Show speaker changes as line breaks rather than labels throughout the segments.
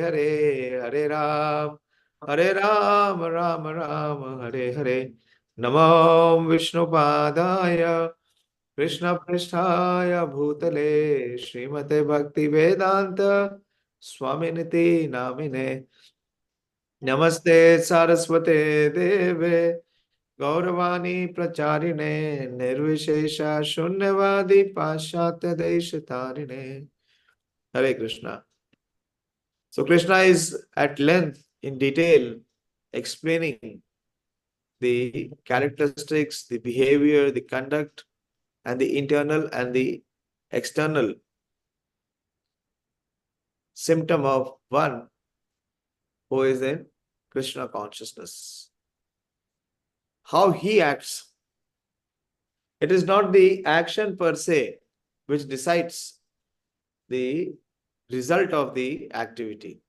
Hare, Hare Ram, Hare Ram, Ram Ram, Hare Hare. Namo Vishnu Padaya, Krishna Prishthaya Bhutale, Srimate Bhakti Vedanta, Swaminiti Namine. Namaste Saraswate Deve, Gauravani Pracharine, Nirvishesha Shunyavadi Paschatya Deshatarine. Hare Krishna. So Krishna is at length, in detail, explaining the characteristics, the behavior, the conduct, and the internal and the external symptom of one who is in Krishna consciousness. How he acts. It is not the action per se which decides the result of the activity.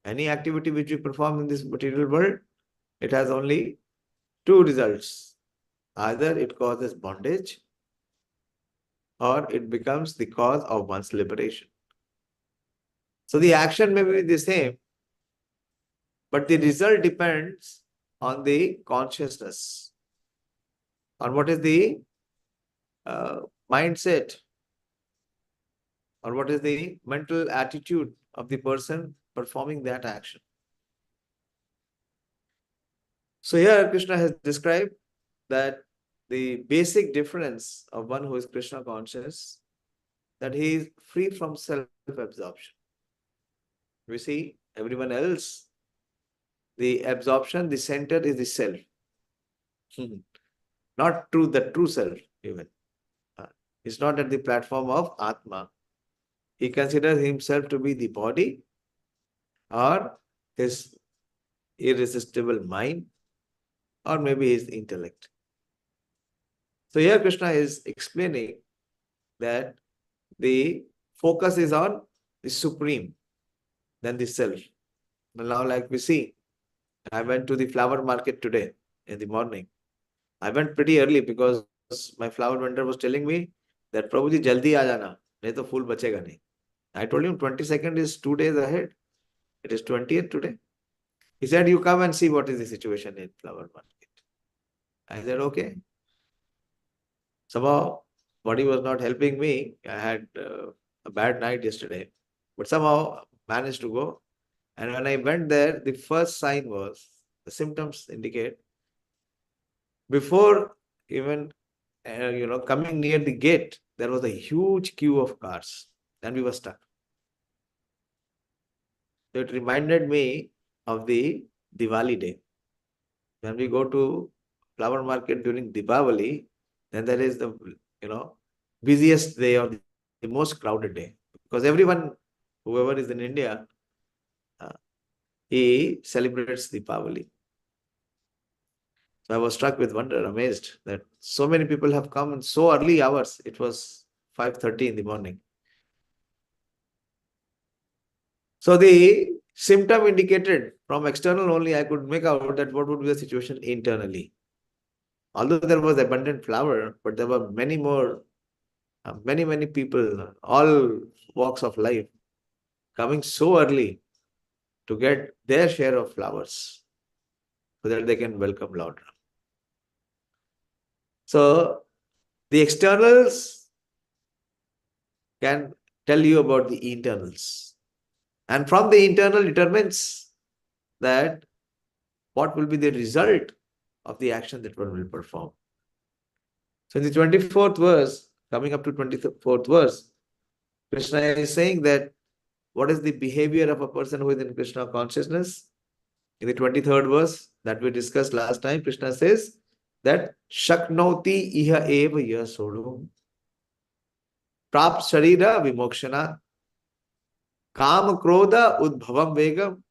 Any activity which we perform in this material world, it has only two results. Either it causes bondage or it becomes the cause of one's liberation. So the action may be the same, but the result depends on the consciousness, on what is the mindset, or what is the mental attitude of the person performing that action. So here Krishna has described that the basic difference of one who is Krishna conscious, that he is free from self-absorption. We see everyone else, the absorption, the center is the self. Not the true self even. It's not at the platform of Atma. He considers himself to be the body or his irresistible mind or maybe his intellect. So here Krishna is explaining that the focus is on the supreme, than the self. Now, like we see, I went to the flower market today in the morning. I went pretty early because my flower vendor was telling me that Prabhuji, jaldi aa jana, nahi to phool bachega nahi. I told him 22nd is 2 days ahead. It is 20th today. He said, you come and see what is the situation in flower market. I said, okay. Somehow, body was not helping me. I had a bad night yesterday, but somehow managed to go. And when I went there, the first sign was, the symptoms indicate, before even coming near the gate, there was a huge queue of cars and we were stuck. So it reminded me of the Diwali day. When we go to flower market during Diwali, then there is the busiest day or the most crowded day. Because everyone, whoever is in India, he celebrates Diwali. So I was struck with wonder, amazed that so many people have come in so early hours. It was 5:30 in the morning. So the symptom indicated from external only, I could make out that what would be the situation internally. Although there was abundant flower, but there were many more, many people, all walks of life, coming so early to get their share of flowers so that they can welcome Lord Ram. So the externals can tell you about the internals. And from the internal determines that what will be the result of the action that one will perform. So in the 24th verse, coming up to 24th verse, Krishna is saying that what is the behavior of a person who is in Krishna consciousness? In the 23rd verse that we discussed last time, Krishna says that Shaknoti iha eva yasodu prap sharira vimokshana kāma-krodha-vimuktānāṁ vegam.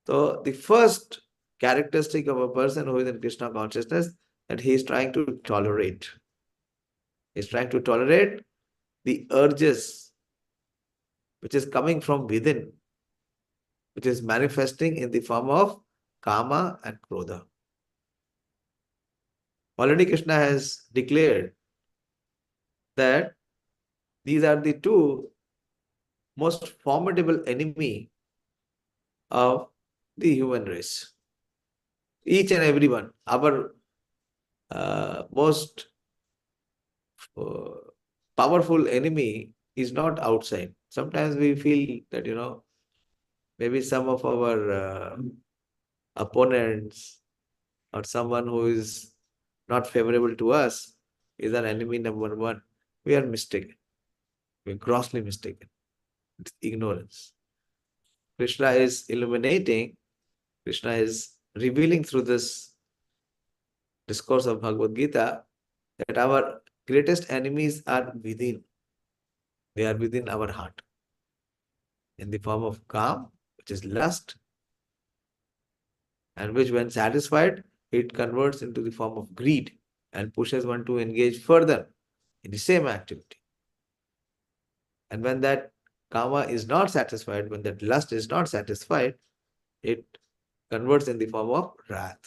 So the first characteristic of a person who is in Krishna consciousness, that he is trying to tolerate. He is trying to tolerate the urges which is coming from within, which is manifesting in the form of Kama and Krodha. Already Krishna has declared that these are the two most formidable enemy of the human race. Each and every one. Our most powerful enemy is not outside. Sometimes we feel that, maybe some of our opponents or someone who is not favorable to us is our enemy number one. We are mistaken. We are grossly mistaken. It's ignorance. Krishna is illuminating, Krishna is revealing through this discourse of Bhagavad Gita that our greatest enemies are within. They are within our heart. In the form of kāma, which is lust, and which when satisfied, it converts into the form of greed and pushes one to engage further in the same activity. And when that kāma is not satisfied, when that lust is not satisfied, it converts in the form of wrath.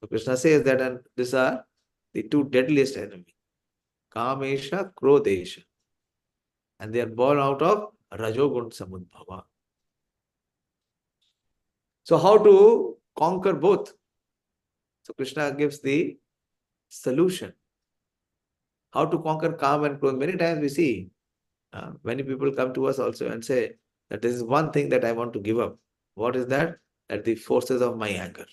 So Krishna says that, and these are the two deadliest enemies, kāma-krodha-vimuktānāṁ. And they are born out of rajogun samudbhava. So how to conquer both? So Krishna gives the solution. How to conquer kāma and krodha. Many times we see, many people come to us also and say that this is one thing that I want to give up. What is that? That the forces of my anger.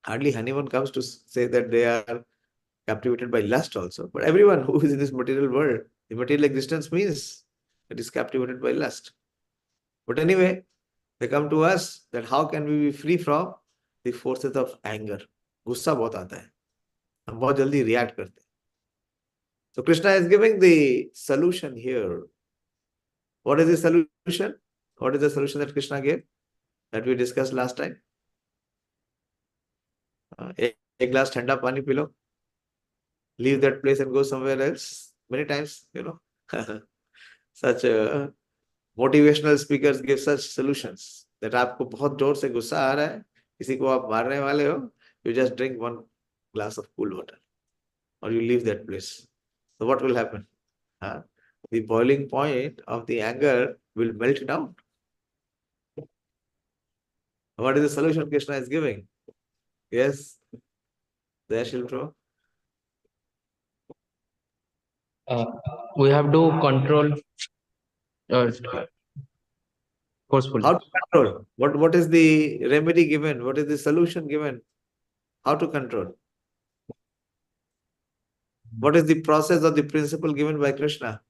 Hardly anyone comes to say that they are captivated by lust also. But everyone who is in this material world, the material existence means it is captivated by lust. But anyway, they come to us that how can we be free from the forces of anger? गुस्सा बहुत आता है, हम बहुत जल्दी react करते हैं. So Krishna is giving the solution here. What is the solution? What is the solution that Krishna gave that we discussed last time? एक glass ठंडा पानी P low. Leave that place and go somewhere else. Many times, such motivational speakers give such solutions that आपको बहुत जोर से गुस्सा आ रहा है, किसी को आप मारने वाले हो, you just drink one glass of cool water or you leave that place. So what will happen? The boiling point of the anger will melt down. What is the solution Krishna is giving? Yes, there Shilpro.
We have to control forcefully.
How to control? What is the remedy given? What is the solution given? How to control? What is the process or the principle given by Krishna?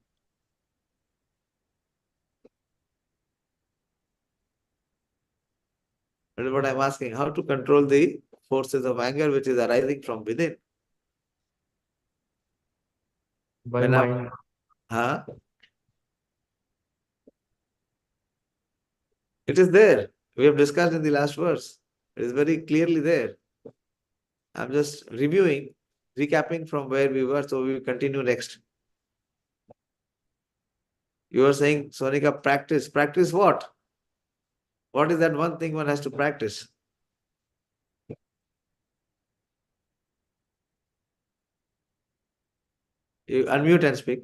That is what I'm asking. How to control the forces of anger which is arising from within?
By mind.
It is there. We have discussed in the last verse. It is very clearly there. I'm just reviewing, recapping from where we were, so we will continue next. You are saying, Sonika, practice. Practice what? What is that one thing one has to practice? You unmute and speak.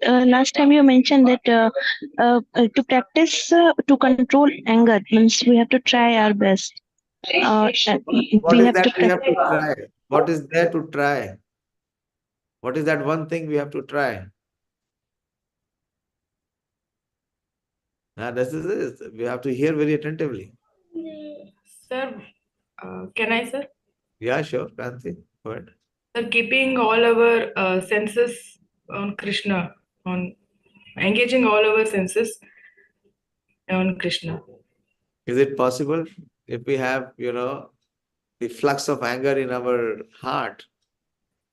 Last time you mentioned that to practice to control anger means we have to try our best.
What is that we have to try? What is there to try? What is that one thing we have to try? This is it. We have to hear very attentively.
Sir, can I, sir?
Yeah, sure, Kranti. Go ahead.
Sir, keeping all our senses on Krishna, on engaging all our senses on Krishna.
Is it possible if we have, the flux of anger in our heart,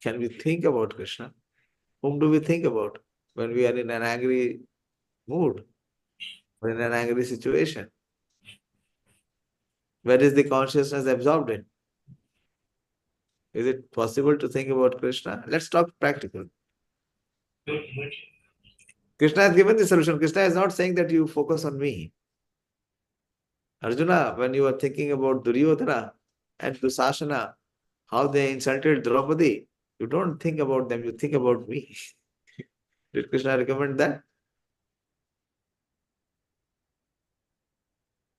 can we think about Krishna? Whom do we think about when we are in an angry mood or in an angry situation? Where is the consciousness absorbed in? Is it possible to think about Krishna? Let's talk practical. Krishna has given the solution. Krishna is not saying that you focus on me. Arjuna, when you are thinking about Duryodhana, and Dusasana, how they insulted Draupadi. You don't think about them, you think about me. Did Krishna recommend that?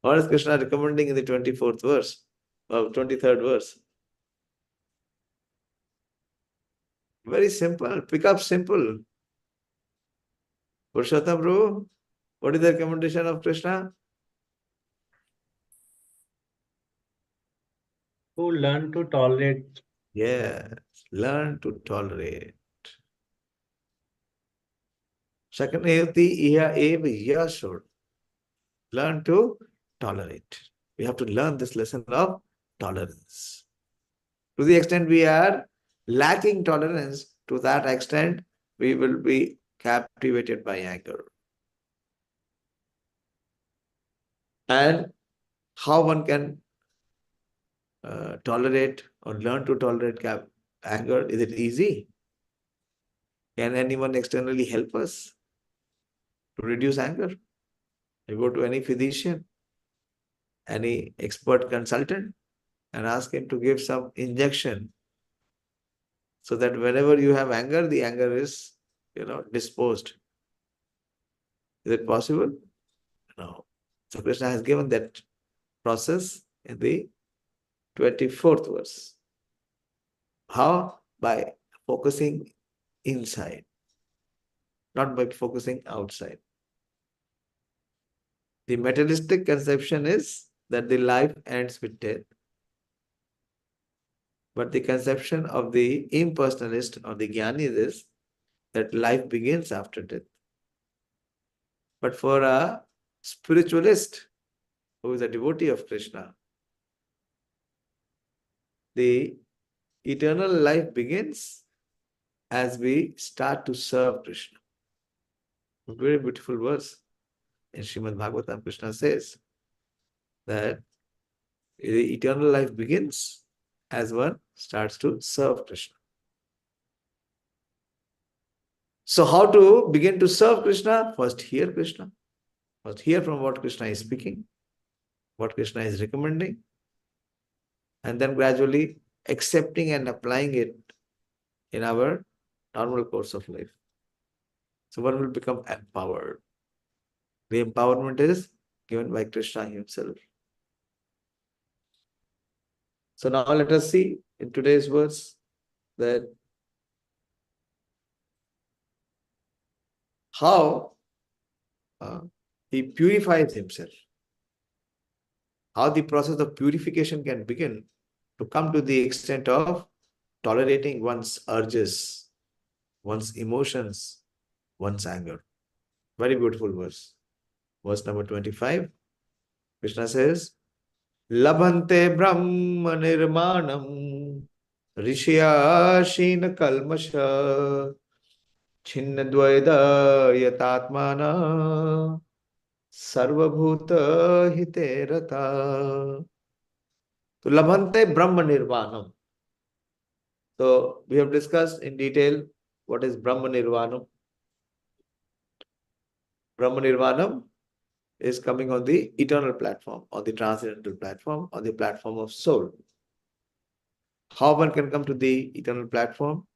What is Krishna recommending in the 24th verse, or 23rd verse? Very simple. Pick up simple. Purushottam Prabhu, what is the recommendation of Krishna?
To learn to tolerate.
Yes, learn to tolerate. Shakanayati iha eva yashur. Learn to tolerate. We have to learn this lesson of tolerance. To the extent we are lacking tolerance, to that extent we will be captivated by anger. And how one can tolerate or learn to tolerate anger? Is it easy? Can anyone externally help us to reduce anger? You go to any physician, any expert consultant, and ask him to give some injection so that whenever you have anger, the anger is, disposed. Is it possible? No. So Krishna has given that process in the 24th verse. How? By focusing inside, not by focusing outside. The materialistic conception is that the life ends with death. But the conception of the impersonalist or the jnani is that life begins after death. But for a spiritualist who is a devotee of Krishna, the eternal life begins as we start to serve Krishna. A very beautiful verse. In Srimad Bhagavatam, Krishna says that the eternal life begins as one starts to serve Krishna. So how to begin to serve Krishna? First hear Krishna. First hear from what Krishna is speaking, what Krishna is recommending, and then gradually accepting and applying it in our normal course of life. So one will become empowered. The empowerment is given by Krishna himself. So now let us see in today's verse that how he purifies himself. How the process of purification can begin to come to the extent of tolerating one's urges, one's emotions, one's anger. Very beautiful verse. Verse number 25. Krishna says, labhante brahma-nirvāṇaṁ ṛṣayaḥ kṣīṇa-kalmaṣāḥ chinna-dvaidhā yatātmānaḥ sarva-bhūta-hite ratāḥ. So labhante brahma-nirvāṇaṁ. So we have discussed in detail what is brahma-nirvāṇaṁ. Brahma-nirvāṇaṁ is coming on the eternal platform, on the transcendental platform, on the platform of soul. How one can come to the eternal platform,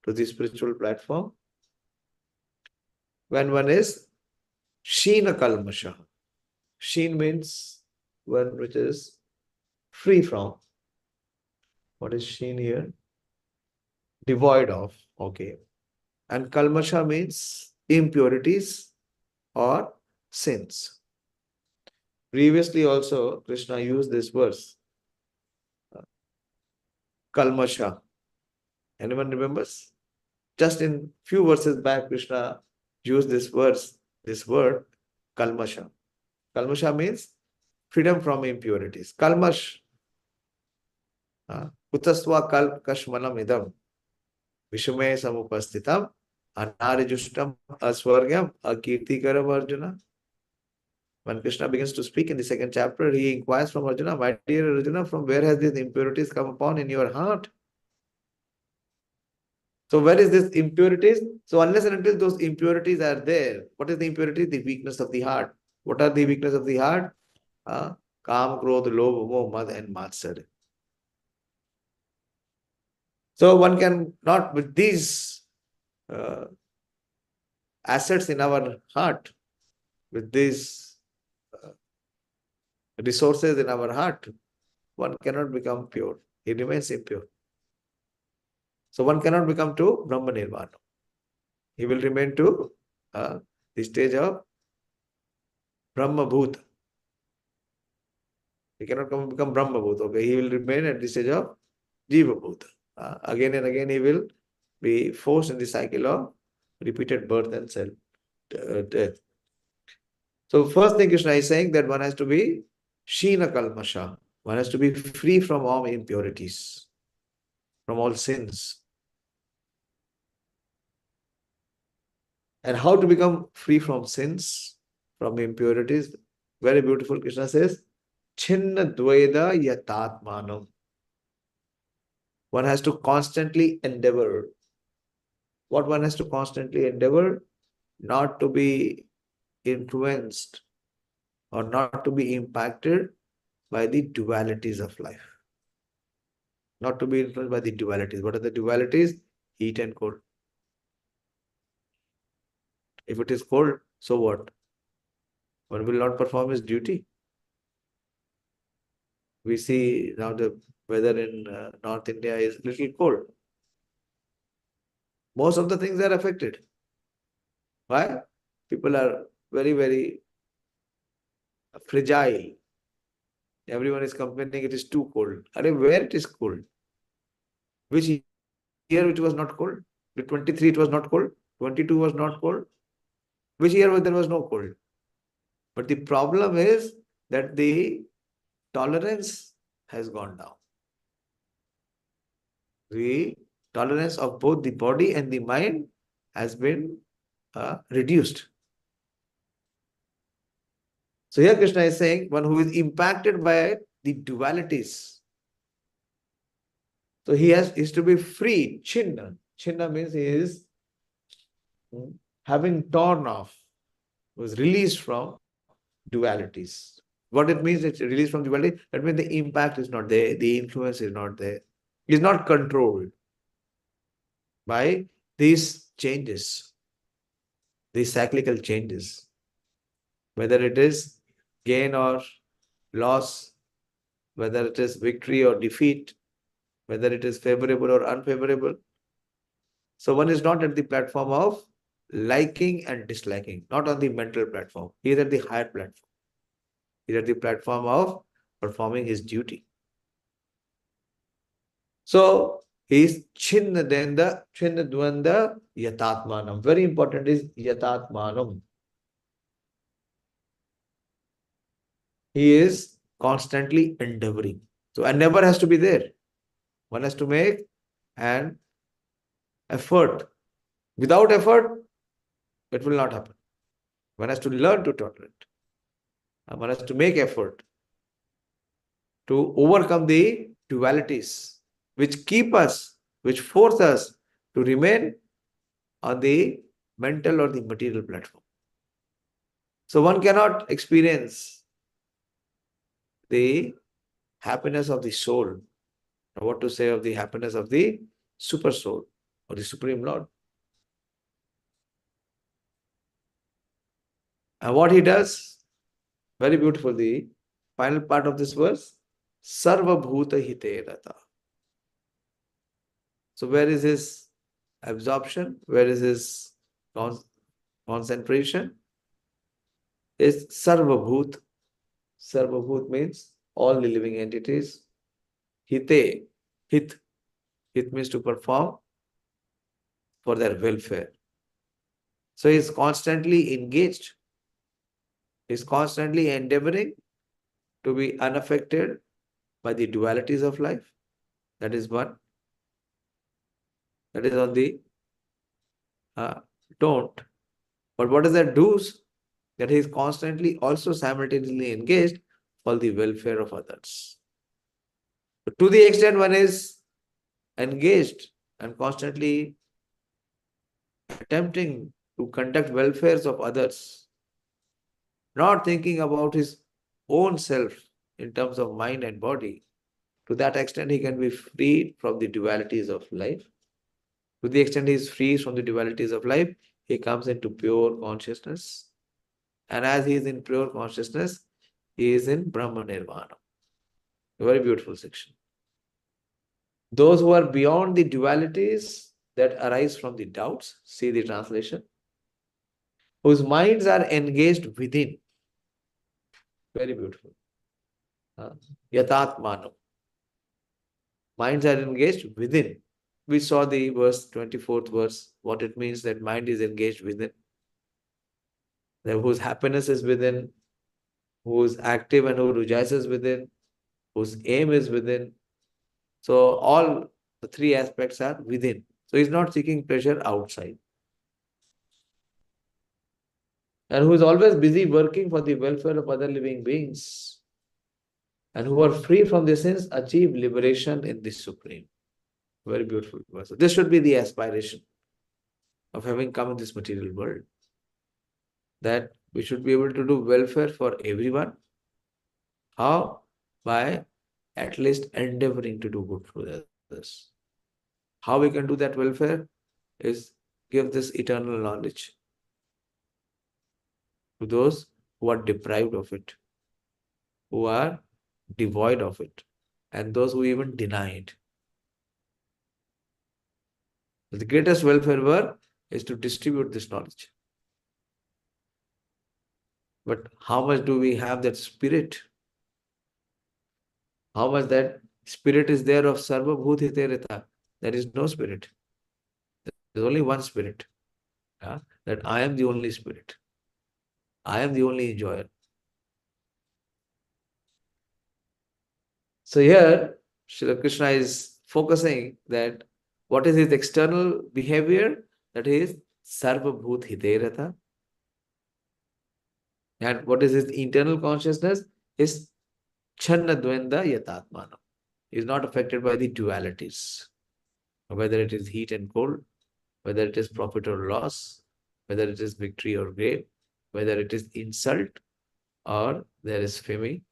to the spiritual platform? When one is kṣīṇa-kalmaṣāḥ. Kṣīṇ means one which is free from. What is kṣīṇ here? Devoid of. Okay. And kalmaṣāḥ means impurities or sins. Previously also, Krishna used this verse. Kalmaṣāḥ. Anyone remembers? Just in few verses back, Krishna used this verse, this word, kalmaṣāḥ. Kalmaṣāḥ means freedom from impurities. Kalmash. Kutasva kalp-kashmanam idam. Vishume samupastitam. Anarijustam asvargyam akirtikaram Arjuna. When Krishna begins to speak in the second chapter, he inquires from Arjuna, my dear Arjuna, from where has these impurities come upon in your heart? So where is this impurities? So unless and until those impurities are there, what is the impurity? The weakness of the heart. What are the weakness of the heart? Kāma-krodha-vimuktānāṁ, and matsarya. So one can not, with these assets in our heart, with these resources in our heart, one cannot become pure. He remains impure. So one cannot become to brahma-nirvāṇaṁ. He will remain to the stage of brahma-bhūta. He cannot become brahma-bhūta. Okay, he will remain at the stage of jiva-bhūta. Again and again, he will be forced in the cycle of repeated birth and death. So first thing Krishna is saying that one has to be kṣīṇa-kalmaṣāḥ. One has to be free from all impurities, from all sins. And how to become free from sins, from impurities? Very beautiful. Krishna says, chinna-dvaidhā yatātmānaṁ. One has to constantly endeavor. What one has to constantly endeavor? Not to be influenced or not to be impacted by the dualities of life. Not to be influenced by the dualities. What are the dualities? Heat and cold. If it is cold, so what? One will not perform his duty. We see now the weather in North India is little cold. Most of the things are affected. Why? People are very, very fragile. Everyone is complaining it is too cold. Where it is cold? Which year it was not cold? The 23 it was not cold. 22 was not cold. Which year there was no cold? But the problem is that the tolerance has gone down. The tolerance of both the body and the mind has been reduced. So here Krishna is saying one who is impacted by the dualities. So he is to be free. Chinna. Chinna means he is having torn off, was released from dualities. What it means, it's released from duality, that means the impact is not there, the influence is not there. It is not controlled by these changes, these cyclical changes. Whether it is gain or loss, whether it is victory or defeat, whether it is favorable or unfavorable. So one is not at the platform of liking and disliking, not on the mental platform. He is at the higher platform. He is at the platform of performing his duty. So he is chinna-dvaidhā yatātmānaṁ. Very important is yatātmānaṁ. He is constantly endeavoring. So endeavor has to be there. One has to make an effort. Without effort, it will not happen. One has to learn to tolerate. One has to make effort to overcome the dualities which keep us, which force us to remain on the mental or the material platform. So one cannot experience the happiness of the soul, or what to say of the happiness of the super soul or the Supreme Lord. And what he does, very beautiful, the final part of this verse, sarva-bhūta-hite ratāḥ. So where is his absorption? Where is his concentration? Is sarva-bhūta. Sarva-bhūta means all the living entities. Hite, hit. Hit means to perform for their welfare. So he is constantly engaged. He is constantly endeavoring to be unaffected by the dualities of life. That is one. That is on the don't. But what does that do? That he is constantly also simultaneously engaged for the welfare of others. But to the extent one is engaged and constantly attempting to conduct welfares of others, not thinking about his own self in terms of mind and body, To that extent, he can be freed from the dualities of life. To the extent he is free from the dualities of life, he comes into pure consciousness. And as he is in pure consciousness, he is in brahma-nirvāṇaṁ. A very beautiful section. Those who are beyond the dualities that arise from the doubts, see the translation, whose minds are engaged within. Very beautiful. Yatātmānaḥ. Minds are engaged within. We saw the verse, 24th verse, what it means that mind is engaged within. That whose happiness is within, who is active and who rejoices within, whose aim is within. So all the three aspects are within. So he's not seeking pleasure outside. And who is always busy working for the welfare of other living beings, and who are free from their sins, achieve liberation in the Supreme. Very beautiful verse. This should be the aspiration of having come in this material world. That we should be able to do welfare for everyone. How? By at least endeavoring to do good for others. How we can do that welfare is give this eternal knowledge to those who are deprived of it, who are devoid of it, and those who even deny it. The greatest welfare work is to distribute this knowledge. But how much do we have that spirit? How much that spirit is there of sarva-bhūta-hite? There is no spirit. There is only one spirit. That I am the only spirit. I am the only enjoyer. So here, Srila Krishna is focusing that what is his external behavior? That is sarva-bhūta-hite. And what is his internal consciousness? Is chinna-dvaidhā yatātmānaṁ. He is not affected by the dualities. Whether it is heat and cold, whether it is profit or loss, whether it is victory or gain, whether it is insult or there is famine.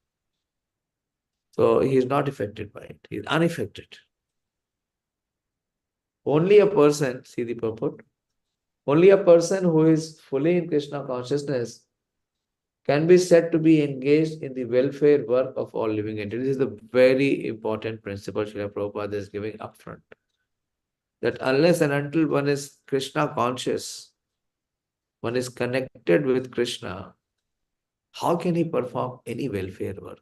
So he is not affected by it. He is unaffected. Only a person, see the purport, only a person who is fully in Krishna consciousness can be said to be engaged in the welfare work of all living entities. This is the very important principle Srila Prabhupada is giving upfront. That unless and until one is Krishna conscious, one is connected with Krishna, how can he perform any welfare work?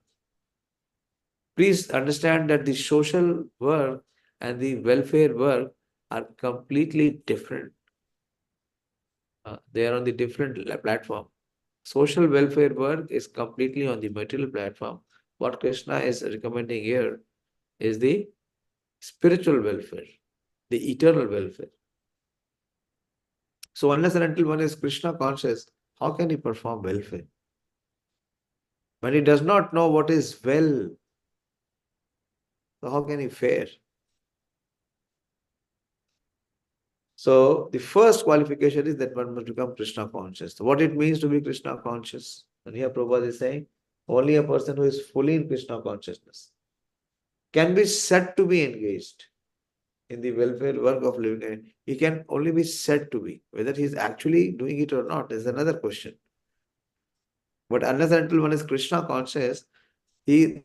Please understand that the social work and the welfare work are completely different. They are on the different platform. Social welfare work is completely on the material platform. What Krishna is recommending here is the spiritual welfare, the eternal welfare. So unless and until one is Krishna conscious, how can he perform welfare? When he does not know what is well, so how can he fare? So the first qualification is that one must become Krishna conscious. So what it means to be Krishna conscious? And here Prabhupada is saying, only a person who is fully in Krishna consciousness can be said to be engaged in the welfare work of living. He can only be said to be. Whether he is actually doing it or not is another question. But unless and until one is Krishna conscious, there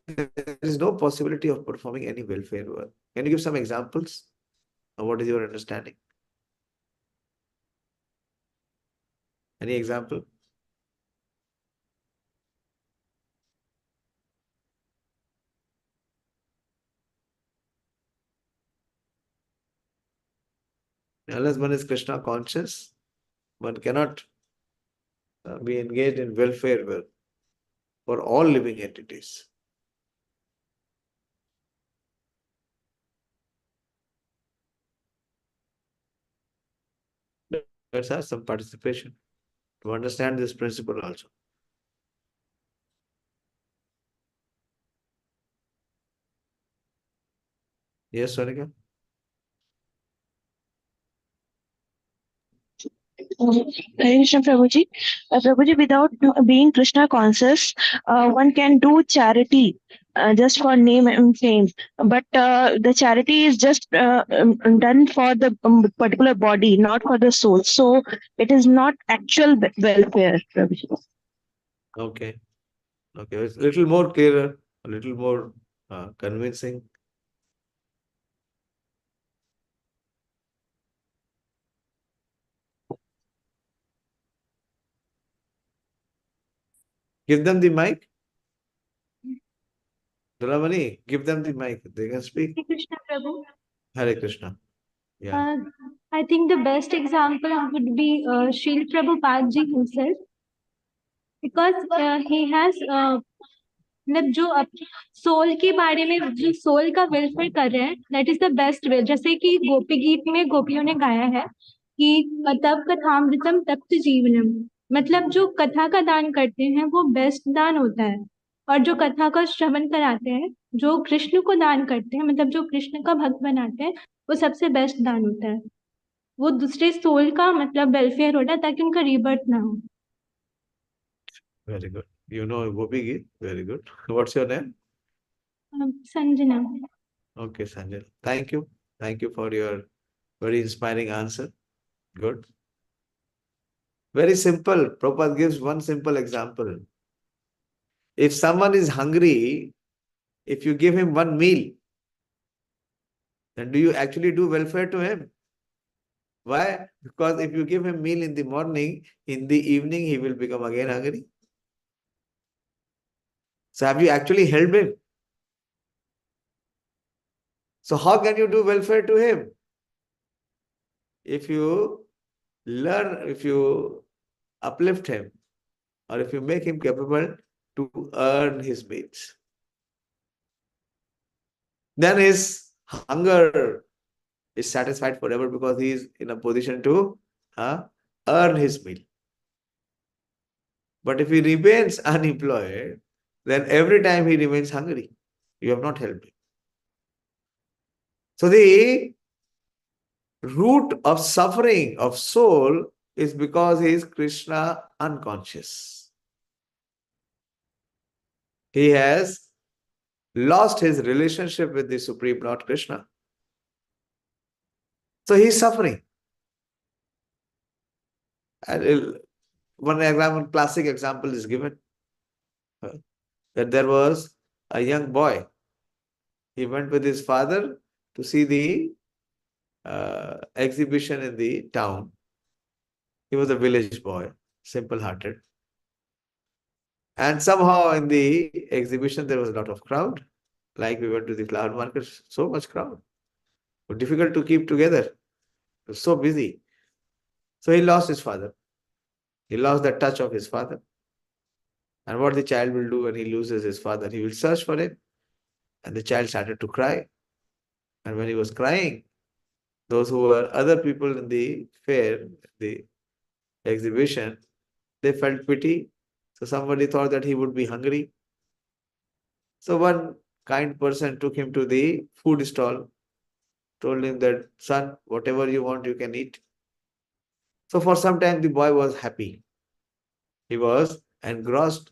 is no possibility of performing any welfare work. Can you give some examples? Or what is your understanding? Any example? Unless one is Krishna conscious, one cannot be engaged in welfare work for all living entities. Let's have some participation to understand this principle also. Yes, Sonika?
Hare Krishna, Prabhuji. Prabhuji, without being Krishna conscious, one can do charity just for name and fame. But the charity is just done for the particular body, not for the soul. So it is not actual welfare, Prabhuji.
Okay. Okay. It's a little more clearer, a little more convincing. Give them the mic. Dulamani, give them the mic. They can speak.
Hare Krishna, Prabhu.
Hare Krishna. Yeah.
I think the best example would be Srila Prabhupada ji himself, because he has मतलब जो soul के बारे में जो soul का welfare कर रहे हैं, that is the best way. जैसे कि गोपी गीत में गोपियों ने गाया है कि तब कथामृतम तप्त जीवनम, मतलब जो कथा का दान करते हैं वो बेस्ट दान होता है. और जो कथा का श्रवण कराते हैं, जो कृष्ण को दान करते हैं, मतलब जो कृष्ण का भक्त बनाते हैं, वो सबसे बेस्ट दान होता है. वो दूसरे सोल का मतलब वेलफेयर होता है ताकि उनका रीबर्थ ना हो.
Very good. You know Gopi Geet. Very good. What's your name?
Sanjana.
Okay, Sanjay. Thank you. Thank you for your very inspiring answer. Good. Very simple. Prabhupada gives one simple example. If someone is hungry, if you give him one meal, then do you actually do welfare to him? Why? Because if you give him meal in the morning, in the evening he will become again hungry. So have you actually helped him? So how can you do welfare to him? If you learn, if you uplift him, or if you make him capable to earn his meals, then his hunger is satisfied forever because he is in a position to earn his meal. But if he remains unemployed, then every time he remains hungry. You have not helped him. So the root of suffering of soul is because he is Krishna unconscious. He has lost his relationship with the Supreme Lord Krishna. So he is suffering. And one example, classic example is given. That there was a young boy. He went with his father to see the exhibition in the town. He was a village boy, simple-hearted. And somehow in the exhibition there was a lot of crowd. Like we went to the flower market, so much crowd. Difficult to keep together. It was so busy. So he lost his father. He lost the touch of his father. And what the child will do when he loses his father? He will search for him. And the child started to cry. And when he was crying, those who were other people in the fair, the exhibition, they felt pity. So somebody thought that he would be hungry. So one kind person took him to the food stall, told him that, son, whatever you want, you can eat. So for some time, the boy was happy. He was engrossed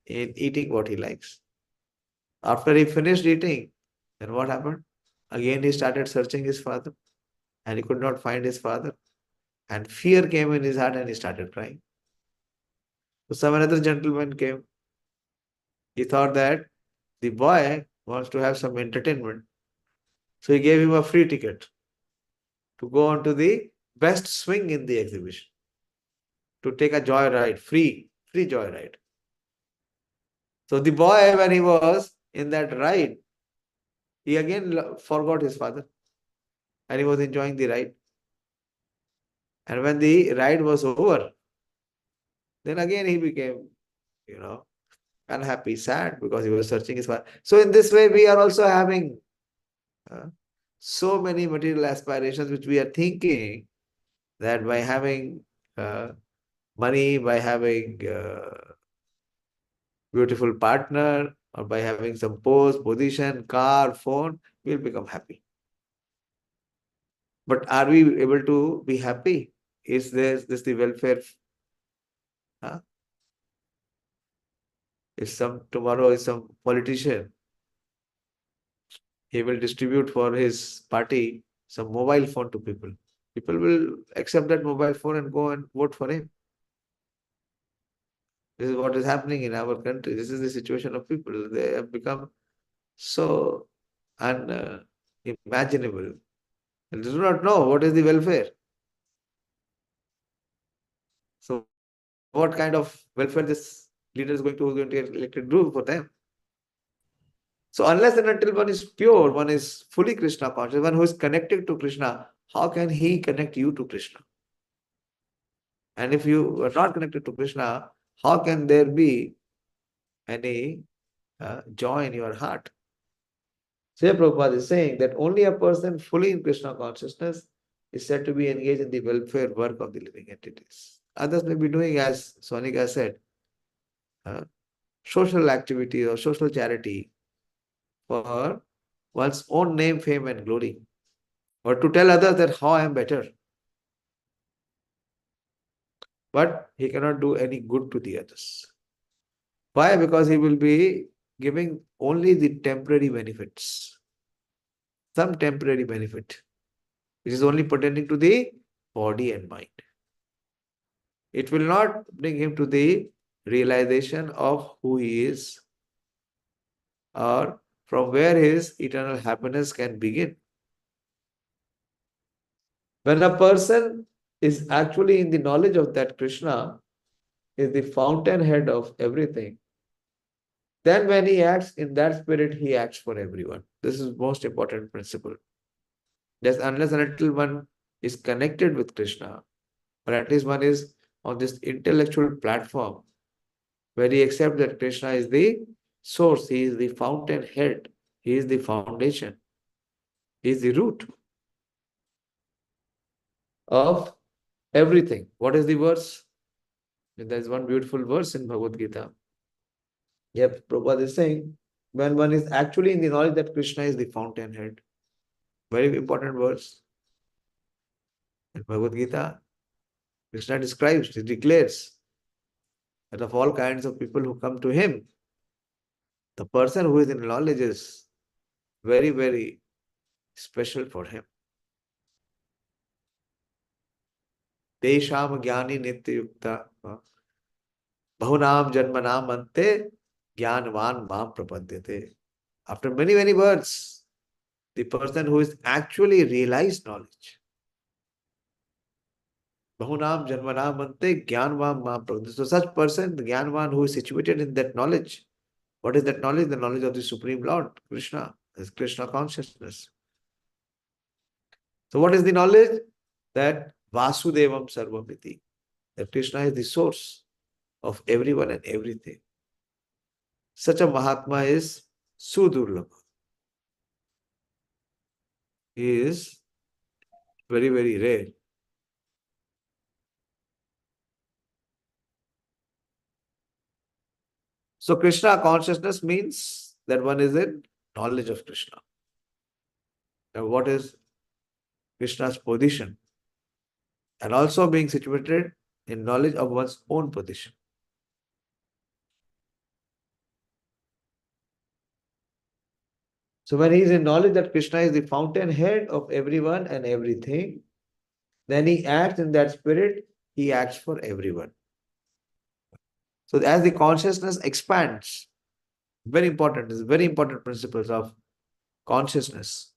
in eating what he likes. After he finished eating, then what happened? Again, he started searching his father and he could not find his father. And fear came in his heart and he started crying. So some another gentleman came. He thought that the boy wants to have some entertainment. So he gave him a free ticket to go on to the best swing in the exhibition, to take a joy ride, free joy ride. So the boy, when he was in that ride, he again forgot his father and he was enjoying the ride. And when the ride was over, then again he became, unhappy, sad, because he was searching his father. So in this way, we are also having so many material aspirations, which we are thinking that by having money, by having beautiful partner, or by having some post, position, car, phone, we'll become happy. But are we able to be happy? Is this the welfare? If tomorrow is some politician he will distribute for his party some mobile phone to people. People will accept that mobile phone and go and vote for him. This is what is happening in our country. This is the situation of people. They have become so unimaginable. They do not know what is the welfare. So what kind of welfare this leader is going to get elected to do for them? So unless and until one is pure, one is fully Krishna conscious, one who is connected to Krishna, how can he connect you to Krishna? And if you are not connected to Krishna, how can there be any joy in your heart? So Prabhupada is saying that only a person fully in Krishna consciousness is said to be engaged in the welfare work of the living entities. Others may be doing, as Sonika said, social activity or social charity for one's own name, fame and glory, or to tell others that how I am better. But he cannot do any good to the others. Why? Because he will be giving only the temporary benefits. Some temporary benefit, which is only pertaining to the body and mind. It will not bring him to the realization of who he is or from where his eternal happiness can begin. When a person is actually in the knowledge of that Krishna is the fountainhead of everything, then when he acts in that spirit, he acts for everyone. This is most important principle. Just unless and until one is connected with Krishna, or at least one is on this intellectual platform where he accepts that Krishna is the source, he is the fountainhead, he is the foundation, he is the root of everything. What is the verse? There is one beautiful verse in Bhagavad Gita. Yep, Prabhupada is saying, when one is actually in the knowledge that Krishna is the fountainhead, very important verse. In Bhagavad Gita, Krishna describes, he declares that of all kinds of people who come to him, the person who is in knowledge is very, very special for him. Desham jnani nitya yukta bahunam janmanam ante jnanvan mam prapadyate. After many, many words, the person who is actually realized knowledge. Bahunam janmanam ante jnanvan mam prapadyate. So such person, the jnanvan who is situated in that knowledge. What is that knowledge? The knowledge of the Supreme Lord, Krishna. Is Krishna consciousness. So what is the knowledge? That Vasudevam Sarvamiti. That Krishna is the source of everyone and everything. Such a Mahatma is Sudurlabha. He is very, very rare. So Krishna consciousness means that one is in knowledge of Krishna. Now what is Krishna's position? And also being situated in knowledge of one's own position. So when he is in knowledge that Krishna is the fountainhead of everyone and everything, then he acts in that spirit, he acts for everyone. So as the consciousness expands, very important, is very important principles of consciousness.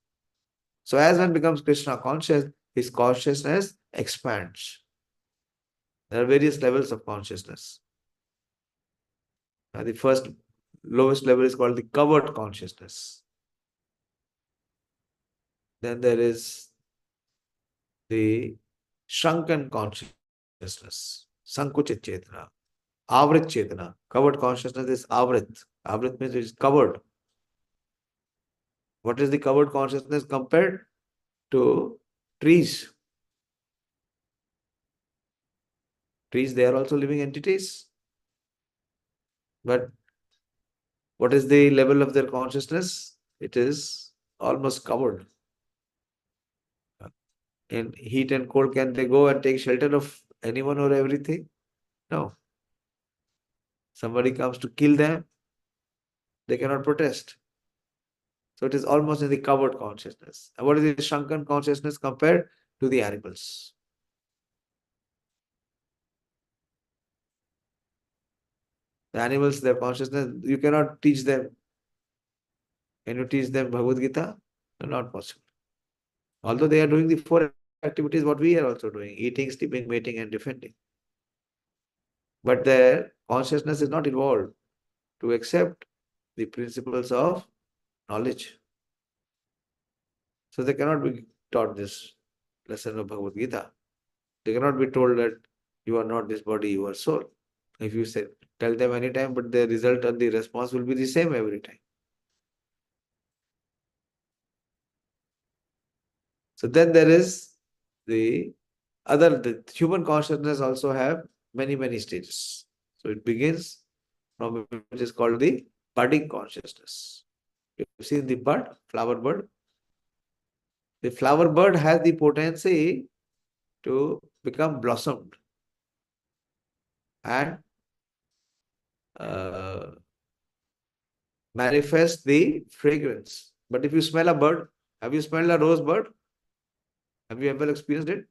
So as one becomes Krishna conscious, his consciousness expands. There are various levels of consciousness. The first lowest level is called the covered consciousness. Then there is the shrunken consciousness, sankuchit chetana, avrit chetana. Covered consciousness is avrit. Avrit means it is covered. What is the covered consciousness compared to trees? Trees, they are also living entities. But what is the level of their consciousness? It is almost covered. In heat and cold, can they go and take shelter of anyone or everything? No. Somebody comes to kill them, they cannot protest. So it is almost in the covered consciousness. And what is the shrunken consciousness compared to the animals? The animals, their consciousness, you cannot teach them. Can you teach them Bhagavad Gita? No, not possible. Although they are doing the four activities, what we are also doing, eating, sleeping, mating, and defending. But their consciousness is not evolved to accept the principles of knowledge. So they cannot be taught this lesson of Bhagavad Gita. They cannot be told that you are not this body, you are soul. If you say, tell them anytime, but the result and the response will be the same every time. So then there is the human consciousness also have many, many stages. So it begins from which is called the budding consciousness. You've seen the bud, flower bud. The flower bud has the potency to become blossomed and manifest the fragrance. But if you smell a bud, have you smelled a rose bud? Have you ever experienced it?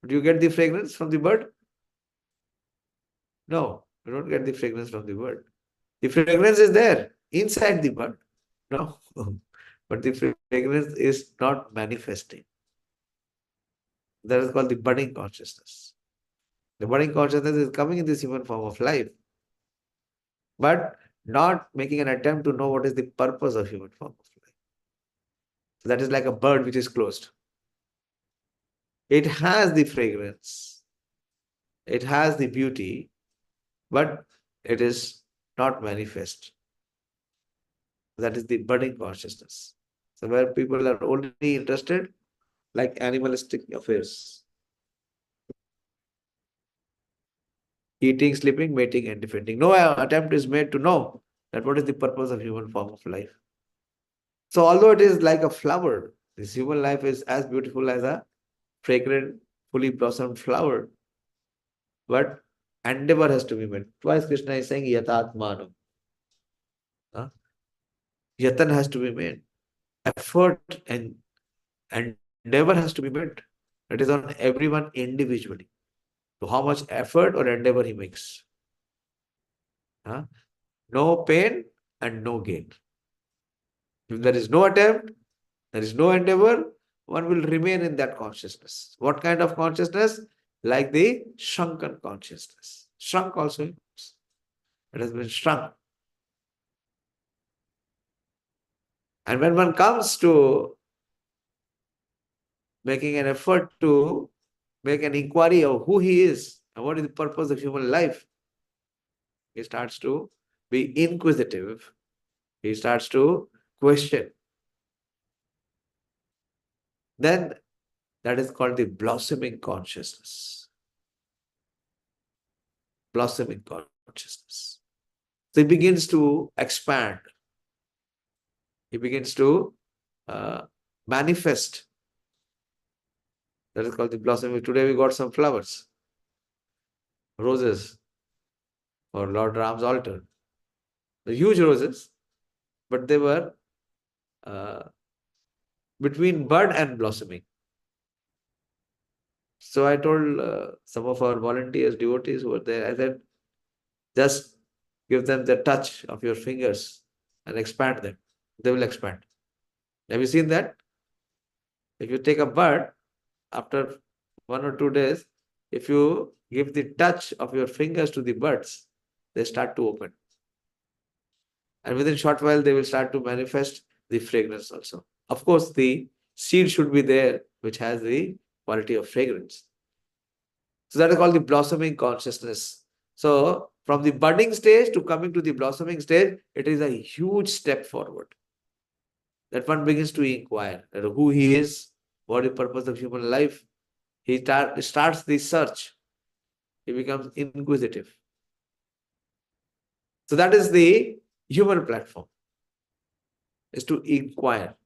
Do you get the fragrance from the bud? No, you don't get the fragrance from the bud. The fragrance is there inside the bud. No, but the fragrance is not manifesting. That is called the budding consciousness. The budding consciousness is coming in this human form of life, but not making an attempt to know what is the purpose of human form of life. So that is like a bird which is closed. It has the fragrance, it has the beauty, but it is not manifest. That is the budding consciousness. So where people are only interested like animalistic affairs. Eating, sleeping, mating, and defending. No attempt is made to know that what is the purpose of human form of life. So although it is like a flower, this human life is as beautiful as a fragrant, fully blossomed flower. But endeavor has to be made. Twice Krishna is saying yatātmānaṁ. Yatan has to be made. Effort and endeavor has to be made. That is on everyone individually. So how much effort or endeavor he makes. No pain and no gain. If there is no attempt, there is no endeavor, one will remain in that consciousness. What kind of consciousness? Like the shrunken consciousness. Shrunk also means it has been shrunk. And when one comes to making an effort to make an inquiry of who he is and what is the purpose of human life, he starts to be inquisitive. He starts to question. Then that is called the blossoming consciousness. Blossoming consciousness. So he begins to expand. He begins to manifest. That is called the blossoming. Today we got some flowers, roses for Lord Ram's altar. The huge roses, but they were between bud and blossoming. So I told some of our volunteers, devotees who were there, I said, just give them the touch of your fingers and expand them. They will expand. Have you seen that? If you take a bud, after 1 or 2 days, if you give the touch of your fingers to the buds, they start to open. And within a short while, they will start to manifest the fragrance also. Of course, the seed should be there, which has the quality of fragrance. So that is called the blossoming consciousness. So from the budding stage to coming to the blossoming stage, it is a huge step forward. That one begins to inquire that who he is, what is the purpose of human life. He starts the search. He becomes inquisitive. So that is the human platform, is to inquire.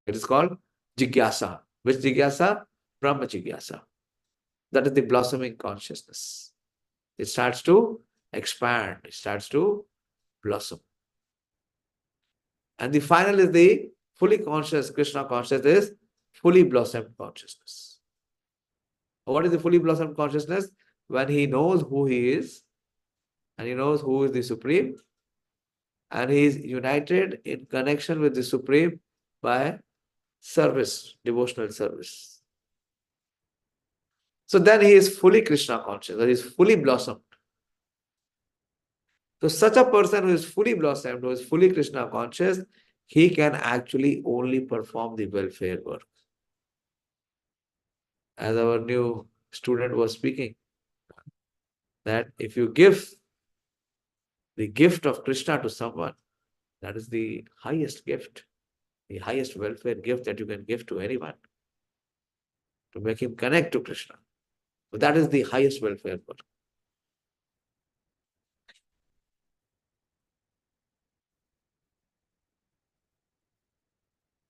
It is called jigyasa. Which jigyasa? Brahma-jigyasa. That is the blossoming consciousness. It starts to expand. It starts to blossom. And the final is the fully conscious, Krishna conscious is fully blossomed consciousness. What is the fully blossomed consciousness? When he knows who he is, and he knows who is the Supreme, and he is united in connection with the Supreme by service, devotional service. So then he is fully Krishna conscious, or he is fully blossomed. So such a person who is fully blossomed, who is fully Krishna conscious, he can actually only perform the welfare work. As our new student was speaking, that if you give the gift of Krishna to someone, that is the highest gift, the highest welfare gift that you can give to anyone, to make him connect to Krishna. So that is the highest welfare work.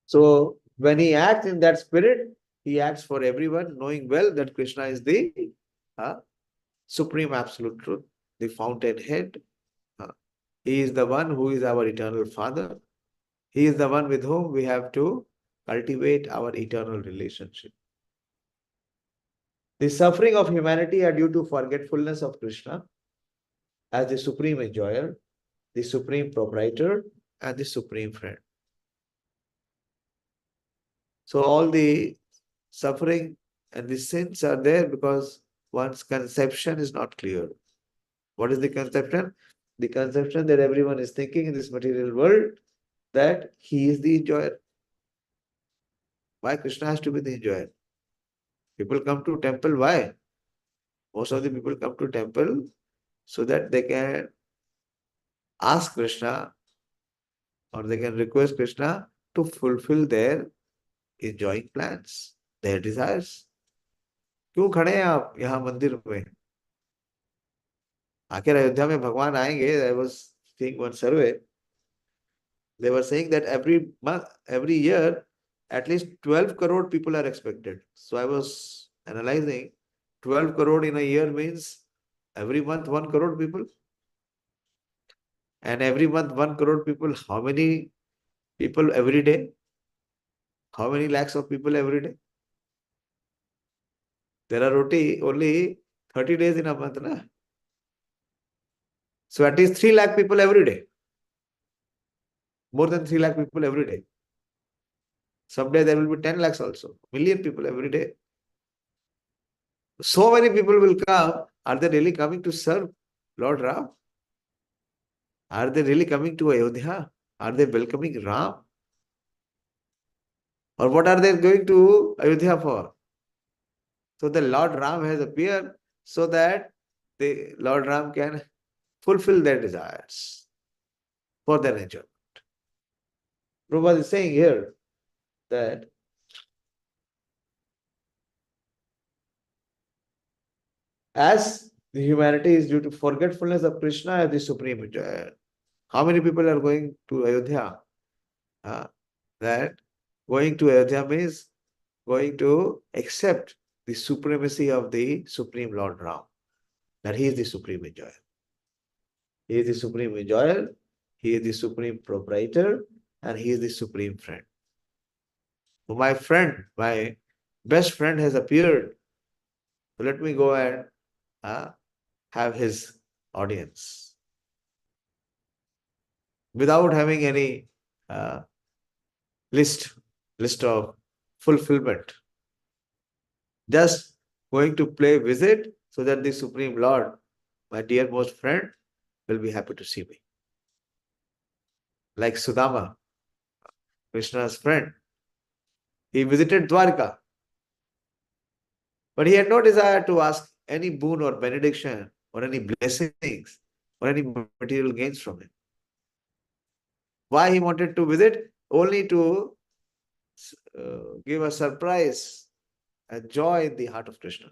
So when he acts in that spirit, he acts for everyone, knowing well that Krishna is the supreme absolute truth, the fountainhead. He is the one who is our eternal Father. He is the one with whom we have to cultivate our eternal relationship. The suffering of humanity are due to forgetfulness of Krishna as the supreme enjoyer, the supreme proprietor, and the supreme friend. So all the suffering and the sins are there because one's conception is not clear. What is the conception? The conception that everyone is thinking in this material world that he is the enjoyer. Why Krishna has to be the enjoyer? People come to temple, why? Most of the people come to temple so that they can ask Krishna or they can request Krishna to fulfill their enjoying plans, their desires. क्यों खड़े हैं आप यहाँ मंदिर में? आखिर अयोध्या में भगवान आएंगे. I was seeing one survey. They were saying that every month, every year, at least 12 crore people are expected. So I was analyzing, 12 crore in a year means every month 1 crore people. And every month 1 crore people, how many people every day? How many lakhs of people every day? There are only 30 days in a month, na? So at least 3 lakh people every day. More than 3 lakh people every day. Someday there will be 10 lakhs also. Million people every day. So many people will come. Are they really coming to serve Lord Ram? Are they really coming to Ayodhya? Are they welcoming Ram? Or what are they going to Ayodhya for? So the Lord Ram has appeared so that the Lord Ram can fulfill their desires for their enjoyment. Prabhupada is saying here that as the humanity is due to forgetfulness of Krishna as the supreme enjoyer. How many people are going to Ayodhya? That going to Ayodhya means going to accept the supremacy of the Supreme Lord Ram. That he is the supreme enjoyer. He is the supreme enjoyer, he is the supreme proprietor, and he is the supreme friend. So my friend, my best friend has appeared. So let me go and have his audience. Without having any list of fulfillment. Just going to play visit so that the Supreme Lord, my dear most friend, will be happy to see me. Like Sudama, Krishna's friend. He visited Dwarka. But he had no desire to ask any boon or benediction or any blessings or any material gains from him. Why he wanted to visit? Only to give a surprise, a joy in the heart of Krishna.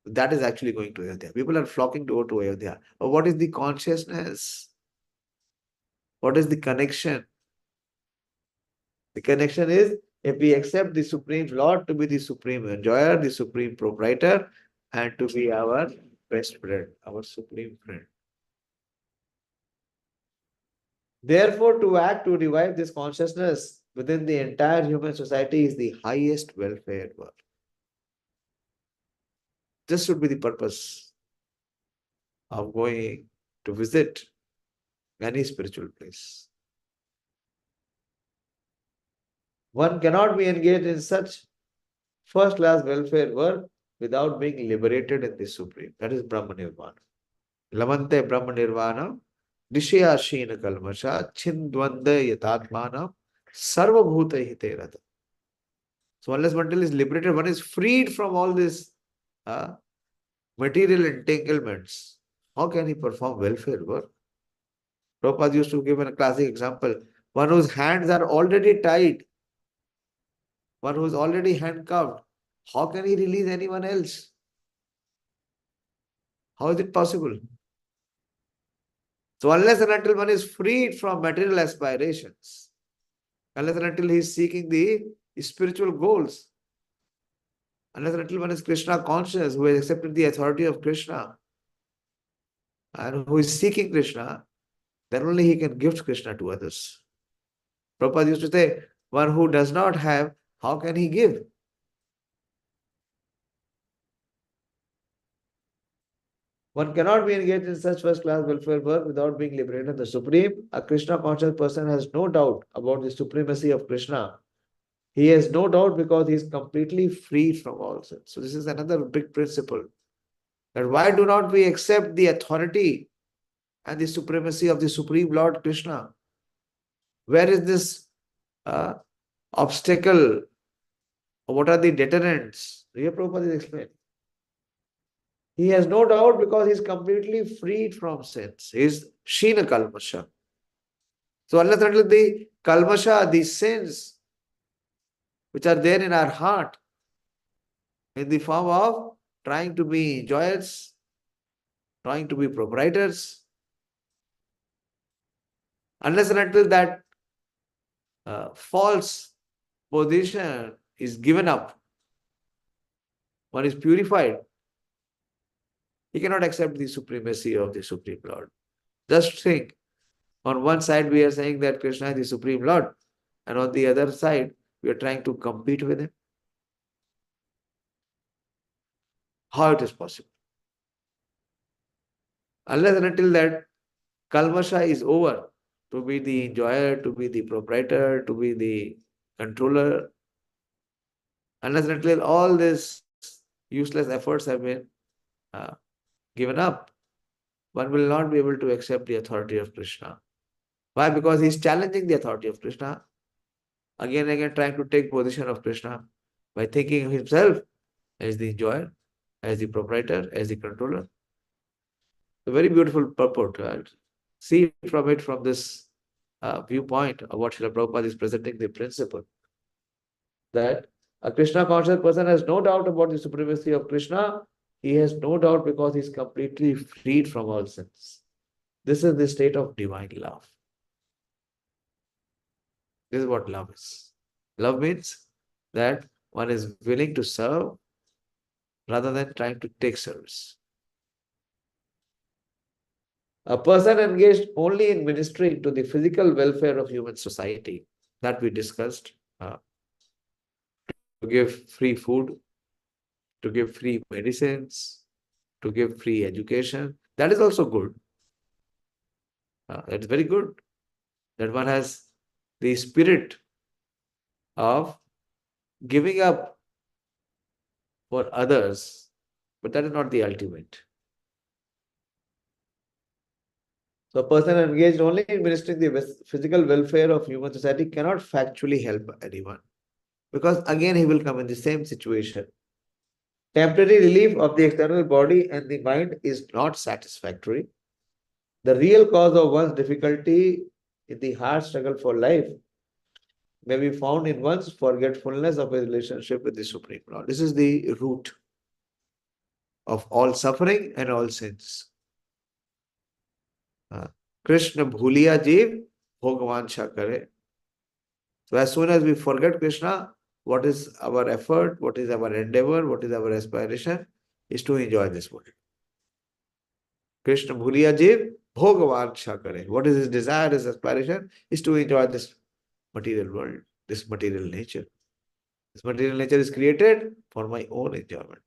That is actually going to Ayodhya. People are flocking to go to Ayodhya. But what is the consciousness? What is the connection? The connection is if we accept the Supreme Lord to be the supreme enjoyer, the supreme proprietor, and to be our best friend, our supreme friend. Therefore, to act to revive this consciousness within the entire human society is the highest welfare work. This should be the purpose of going to visit any spiritual place. One cannot be engaged in such first-class welfare work without being liberated in the Supreme. That is brahma-nirvāṇam. Labhante brahma-nirvāṇam, ṛṣayaḥ kṣīṇa-kalmaṣāḥ, chinna-dvaidhā yatātmānaṁ, sarva-bhūta-hite. So unless one is liberated, one is freed from all these material entanglements. How can he perform welfare work? Prabhupada used to give a classic example. One whose hands are already tied, one who is already handcuffed, how can he release anyone else? How is it possible? So unless and until one is freed from material aspirations, unless and until he is seeking the spiritual goals, unless and until one is Krishna conscious, who has accepted the authority of Krishna, and who is seeking Krishna, then only he can gift Krishna to others. Prabhupada used to say, one who does not have, how can he give? One cannot be engaged in such first-class welfare work without being liberated in the Supreme. A Krishna-conscious person has no doubt about the supremacy of Krishna. He has no doubt because he is completely free from all sins. So this is another big principle. That why do not we accept the authority and the supremacy of the Supreme Lord Krishna? Where is this obstacle? What are the deterrents? Here Prabhupada is explaining. He has no doubt because he is completely freed from sins. He is kṣīṇa-kalmaṣāḥ. So unless until the kalmaṣa, the sins which are there in our heart, in the form of trying to be enjoyers, trying to be proprietors, unless and until that false position is given up, one is purified, he cannot accept the supremacy of the Supreme Lord. Just think, on one side we are saying that Krishna is the Supreme Lord, and on the other side we are trying to compete with him. How it is possible? Unless and until that kalmaṣa is over, to be the enjoyer, to be the proprietor, to be the controller, unless and until all these useless efforts have been given up, one will not be able to accept the authority of Krishna. Why? Because he is challenging the authority of Krishna. Again and again trying to take position of Krishna by thinking of himself as the enjoyer, as the proprietor, as the controller. A very beautiful purport. See from it, from this viewpoint of what Srila Prabhupada is presenting, the principle that a Krishna conscious person has no doubt about the supremacy of Krishna. He has no doubt because he is completely freed from all sins. This is the state of divine love. This is what love is. Love means that one is willing to serve rather than trying to take service. A person engaged only in ministering to the physical welfare of human society, that we discussed, to give free food, to give free medicines, to give free education, that is also good. That is very good. That one has the spirit of giving up for others, but that is not the ultimate. So a person engaged only in ministering the physical welfare of human society cannot factually help anyone, because again he will come in the same situation. Temporary relief of the external body and the mind is not satisfactory. The real cause of one's difficulty in the hard struggle for life may be found in one's forgetfulness of his relationship with the Supreme Lord. This is the root of all suffering and all sins. Krishna bhuliya jeev bhogavansha kare. So as soon as we forget Krishna, what is our effort, what is our endeavor, what is our aspiration, is to enjoy this world. Krishna bhuliya jeev bhogavansha kare. What is his desire, his aspiration? Is to enjoy this material world, this material nature. This material nature is created for my own enjoyment.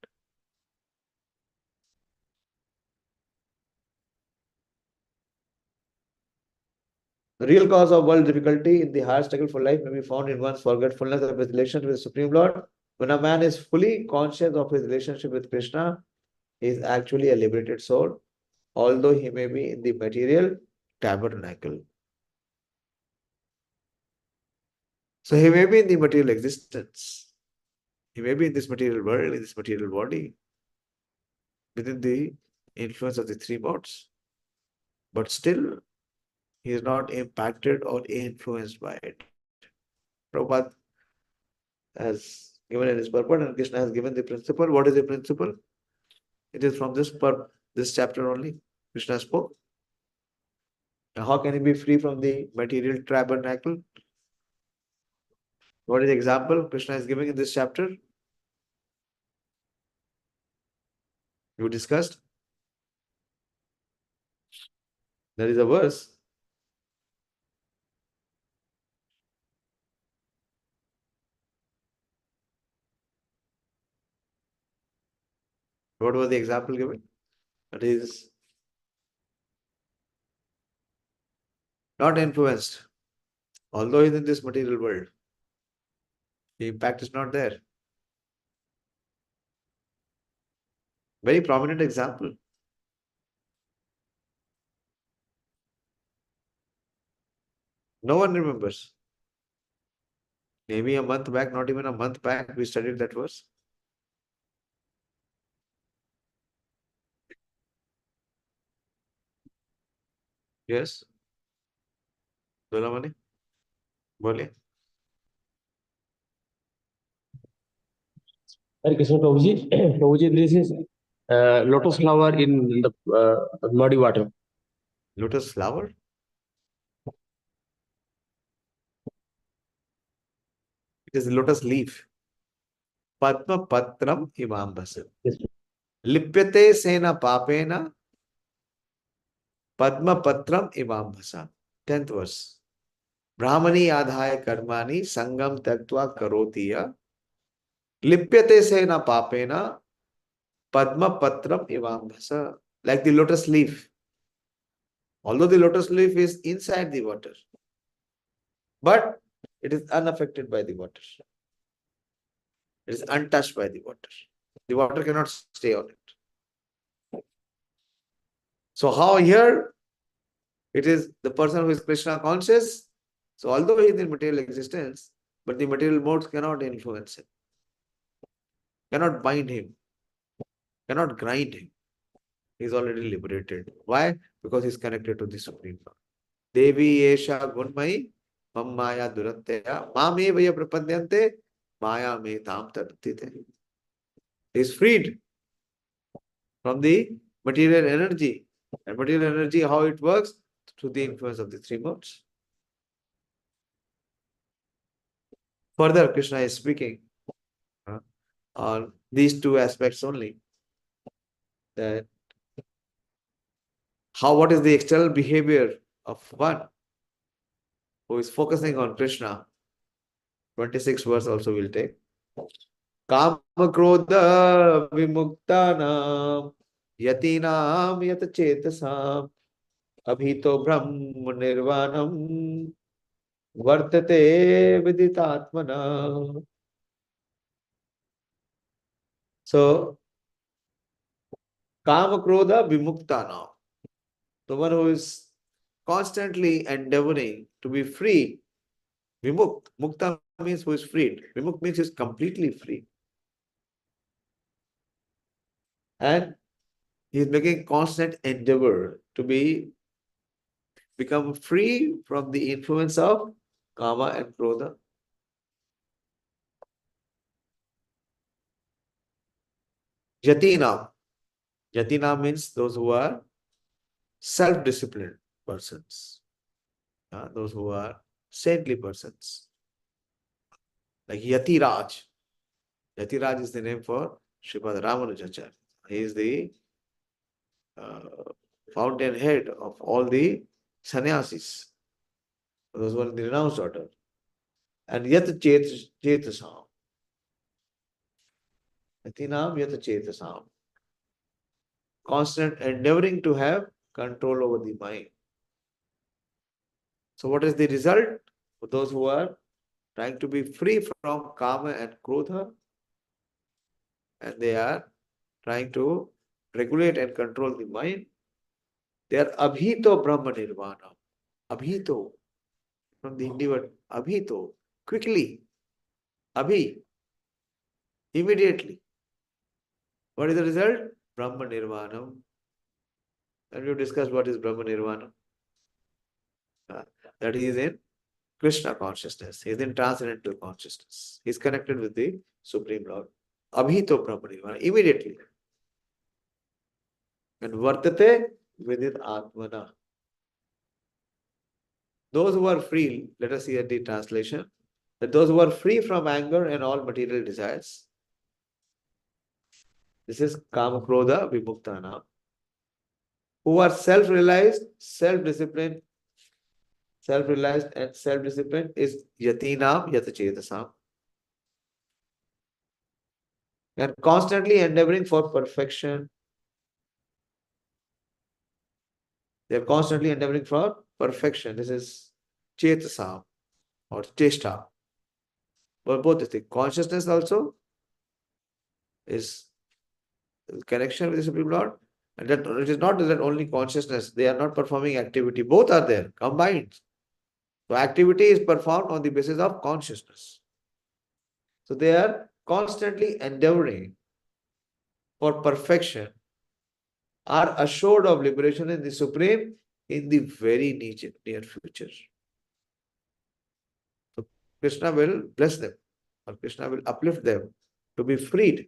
The real cause of world difficulty in the hard struggle for life may be found in one's forgetfulness of his relationship with the Supreme Lord. When a man is fully conscious of his relationship with Krishna, he is actually a liberated soul, although he may be in the material tabernacle. So he may be in the material existence. He may be in this material world, in this material body, within the influence of the three modes. But still, he is not impacted or influenced by it. Prabhupada has given in his purport, and Krishna has given the principle. What is the principle? It is from this chapter only. Krishna spoke. Now, how can he be free from the material tabernacle? What is the example Krishna is giving in this chapter? You discussed. There is a verse. What was the example given? That is not influenced. Although he is in this material world, the impact is not there. Very prominent example. No one remembers. Maybe a month back, not even a month back, we studied that verse. Yes? Dolamani? Bole?
Hare Krishna Prabhuji. Prabhuji, this is lotus flower in the muddy water.
Lotus flower? It is lotus leaf. Padma patram imambasa.
Yes.
Lipyate sena papena padma patram imambasa. 10th verse. Brahmani adhaya karmani sangam tattva karotiya. Lipyate sena papena padma patram imambasa. Like the lotus leaf. Although the lotus leaf is inside the water, but it is unaffected by the water. It is untouched by the water. The water cannot stay on it. So how here it is the person who is Krishna conscious. So although he is in material existence, but the material modes cannot influence him, cannot bind him, cannot grind him. He is already liberated. Why? Because he is connected to the Supreme Lord. Devi Esha Gunmai Mammaya Duratteya Mame Vaya Prapadyante Maya Me Tam Tattite. He is freed from the material energy. And material energy, how it works? Through the influence of the three modes. Further, Krishna is speaking on these two aspects only. That what is the external behavior of one who is focusing on Krishna. 26th verse also will take. Kāma-krodha-vimuktānāṁ yatīnāṁ yata-cetasām abhito brahma-nirvāṇaṁ vartate viditātmanām. So, kāma-krodha-vimuktānāṁ, the one who is constantly endeavoring to be free. Vimukt. Mukta means who is freed. Vimukt means he is completely free. And he is making constant endeavor to become free from the influence of Kama and Krodha. Yatīnāṁ. Yatīnāṁ means those who are self-disciplined persons. Those who are saintly persons. Like Yatiraj. Yatiraj is the name for Srimad Ramanujacharya. He is the fountainhead of all the sannyasis, those who are in the renounced order. And yata-cetasām. Yatīnāṁ yata-cetasām. Constant endeavoring to have control over the mind. So what is the result? For those who are trying to be free from kāma and krodha, and they are trying to regulate and control the mind, they are abhito brahma-nirvāṇaṁ. Abhito, from the Hindi word abhito, quickly. Abhi, immediately. What is the result? Brahma-nirvāṇaṁ. And we have discussed what is Brahma-nirvāṇaṁ. That he is in Krishna consciousness. He is in transcendental consciousness. He is connected with the Supreme Lord. Abhito brahma-nirvāṇaṁ, immediately. And vartate viditātmanām. Those who are free, let us see the translation, that those who are free from anger and all material desires. This is kāma-krodha-vimuktānāṁ. Who are self-realized, self-disciplined, and self-disciplined is yatīnāṁ, yata-cetasām. And constantly endeavoring for perfection. They are constantly endeavoring for perfection. This is cetasām or cheshta. But both the things. Consciousness also is connection with the Supreme Lord. And that it is not that only consciousness. They are not performing activity. Both are there, combined. So activity is performed on the basis of consciousness. So they are constantly endeavoring for perfection, are assured of liberation in the Supreme in the very near future. So Krishna will bless them, or Krishna will uplift them to be freed.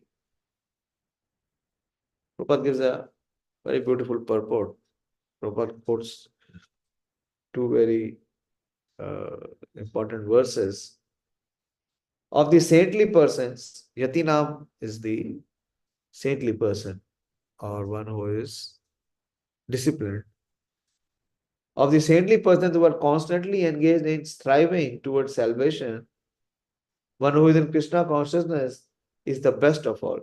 Prabhupada gives a very beautiful purport. Prabhupada quotes two very important verses. Of the saintly persons, yatīnāṁ is the saintly person, or one who is disciplined. Of the saintly persons who are constantly engaged in striving towards salvation, one who is in Krishna consciousness is the best of all.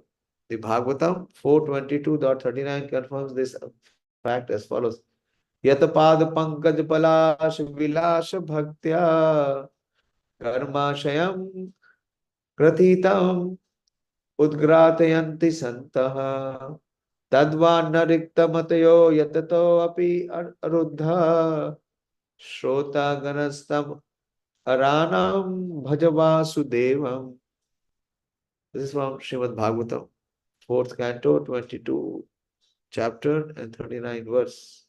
The Bhagavatam 4.22.39 confirms this fact as follows. Yatapāda pankaj palash vilash bhaktya karma-shayam krathitam udgrātayanti santah tadvānariktamatayo yatato api aruddha shrota ganastam aranam bhajavasudevam. This is from Srimad Bhagavatam, 4th canto, 22 chapter and 39 verse.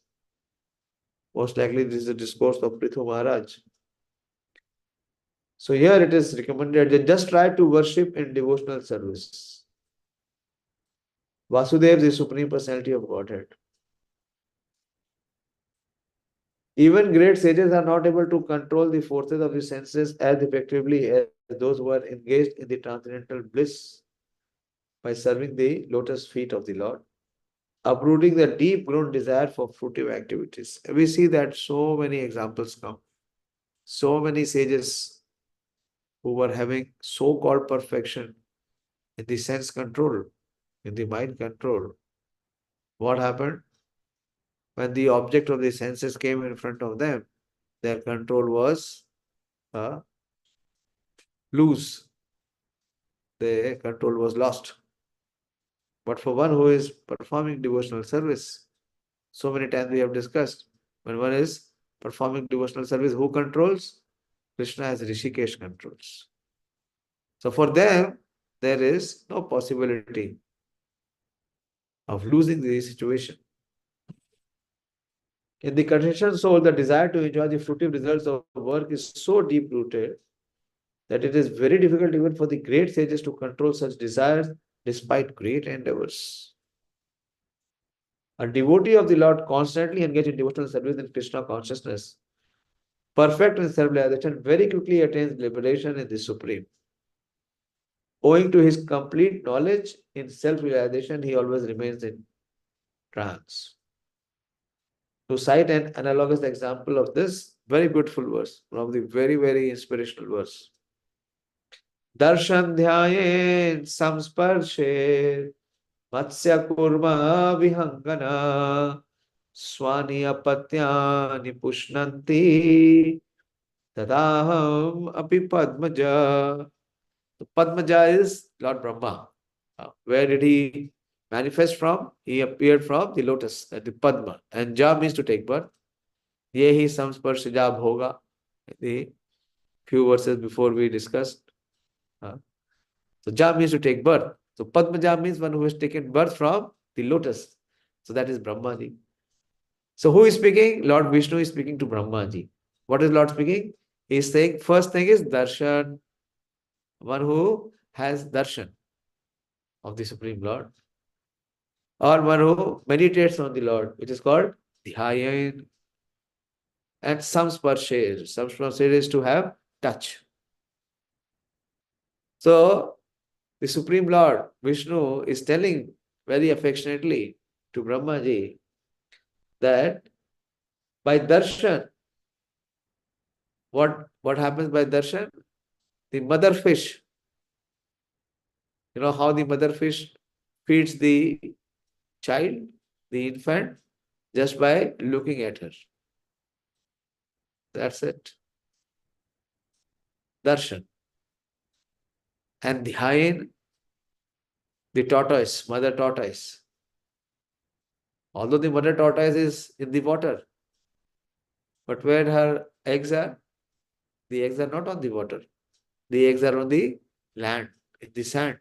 Most likely this is the discourse of Prithu Maharaj. So here it is recommended that just try to worship in devotional service. Vasudeva is the Supreme Personality of Godhead. Even great sages are not able to control the forces of the senses as effectively as those who are engaged in the transcendental bliss by serving the lotus feet of the Lord, uprooting the deep-grown desire for fruitive activities. We see that so many examples come. So many sages who were having so-called perfection in the sense control, in the mind control. What happened? When the object of the senses came in front of them, their control was loose. Their control was lost. But for one who is performing devotional service, so many times we have discussed, when one is performing devotional service, who controls? Krishna as Rishikesh controls. So for them, there is no possibility of losing the situation. In the conditioned soul, the desire to enjoy the fruitive results of work is so deep-rooted that it is very difficult even for the great sages to control such desires despite great endeavors. A devotee of the Lord constantly engaged in devotional service in Krishna consciousness, perfect in self-realization, very quickly attains liberation in the Supreme. Owing to his complete knowledge in self-realization, he always remains in trance. To cite an analogous example of this very beautiful verse, one of the very, very inspirational verse. Darshan dhyayen samsparshe matsya kurma vihangana swani apatyani pushnanti tadaham api padmaja. So Padmaja is Lord Brahma. Where did he manifest from? He appeared from the lotus, the Padma. And Ja means to take birth. Yehi samsparshija bhoga. The few verses before we discussed. So Ja means to take birth. So Padmaja means one who has taken birth from the lotus. So that is Brahmaji. So who is speaking? Lord Vishnu is speaking to Brahmaji. What is Lord speaking? He is saying, first thing is darshan. One who has darshan of the Supreme Lord, or one who meditates on the Lord, which is called dhyayen, and samsparshe. Samsparshe is to have touch. So the Supreme Lord Vishnu is telling very affectionately to Brahmaji that by darshan, what happens by darshan? The mother fish. You know how the mother fish feeds the child, the infant, just by looking at her. That's it. Darshan. And the hyena, the tortoise, mother tortoise. Although the mother tortoise is in the water, but where her eggs are, the eggs are not on the water. The eggs are on the land, in the sand.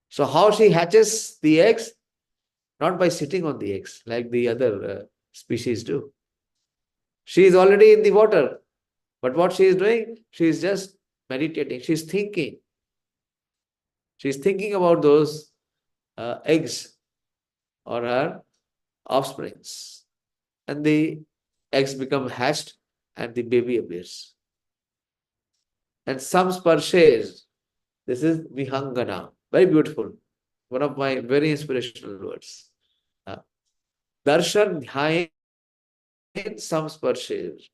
So how she hatches the eggs? Not by sitting on the eggs like the other species do. She is already in the water. But what she is doing? She is just meditating. She is thinking. She is thinking about those eggs or her offsprings. And the eggs become hatched and the baby appears. And some sparshes. This is vihangana. Very beautiful. One of my very inspirational words. Darshan dhyayen samsparshe.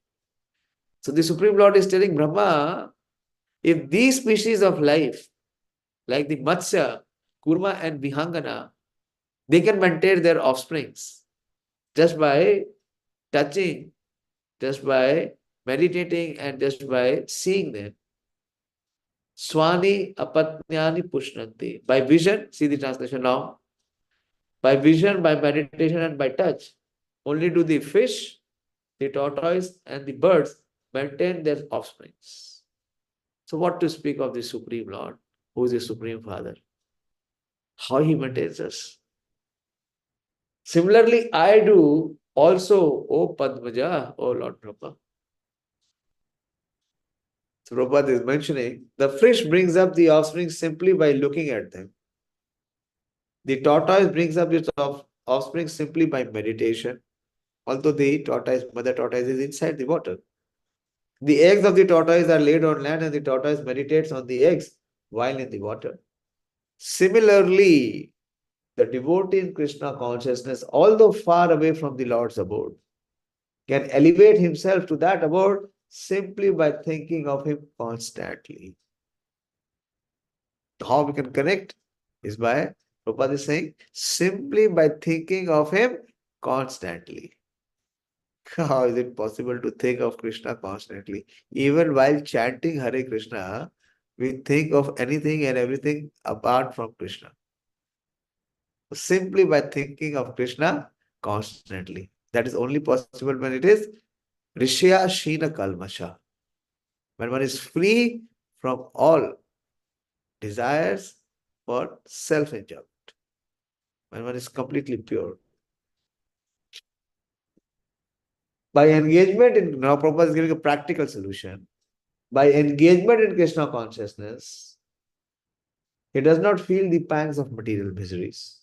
So the Supreme Lord is telling Brahma, if these species of life, like the Matsya, Kurma and Vihangana, they can maintain their offsprings just by touching, just by meditating and just by seeing them. Swani apatnyani pushnanti. By vision, see the translation now. By vision, by meditation and by touch, only do the fish, the tortoise and the birds maintain their offsprings. So what to speak of the Supreme Lord, who is the Supreme Father? How he maintains us. Similarly, I do also, O Padmaja, O Lord Brahma. So Prabhupada is mentioning, the fish brings up the offspring simply by looking at them. The tortoise brings up its offspring simply by meditation, although the mother tortoise is inside the water. The eggs of the tortoise are laid on land and the tortoise meditates on the eggs while in the water. Similarly, the devotee in Krishna consciousness, although far away from the Lord's abode, can elevate himself to that abode simply by thinking of him constantly. How we can connect is by, Prabhupada is saying, simply by thinking of him constantly. How is it possible to think of Krishna constantly? Even while chanting Hare Krishna, we think of anything and everything apart from Krishna. Simply by thinking of Krishna constantly. That is only possible when it is kṣīṇa-kalmaṣāḥ. When one is free from all desires for self-enjoyment. When one is completely pure. By engagement in, now Prabhupada is giving a practical solution. By engagement in Krishna consciousness, he does not feel the pangs of material miseries.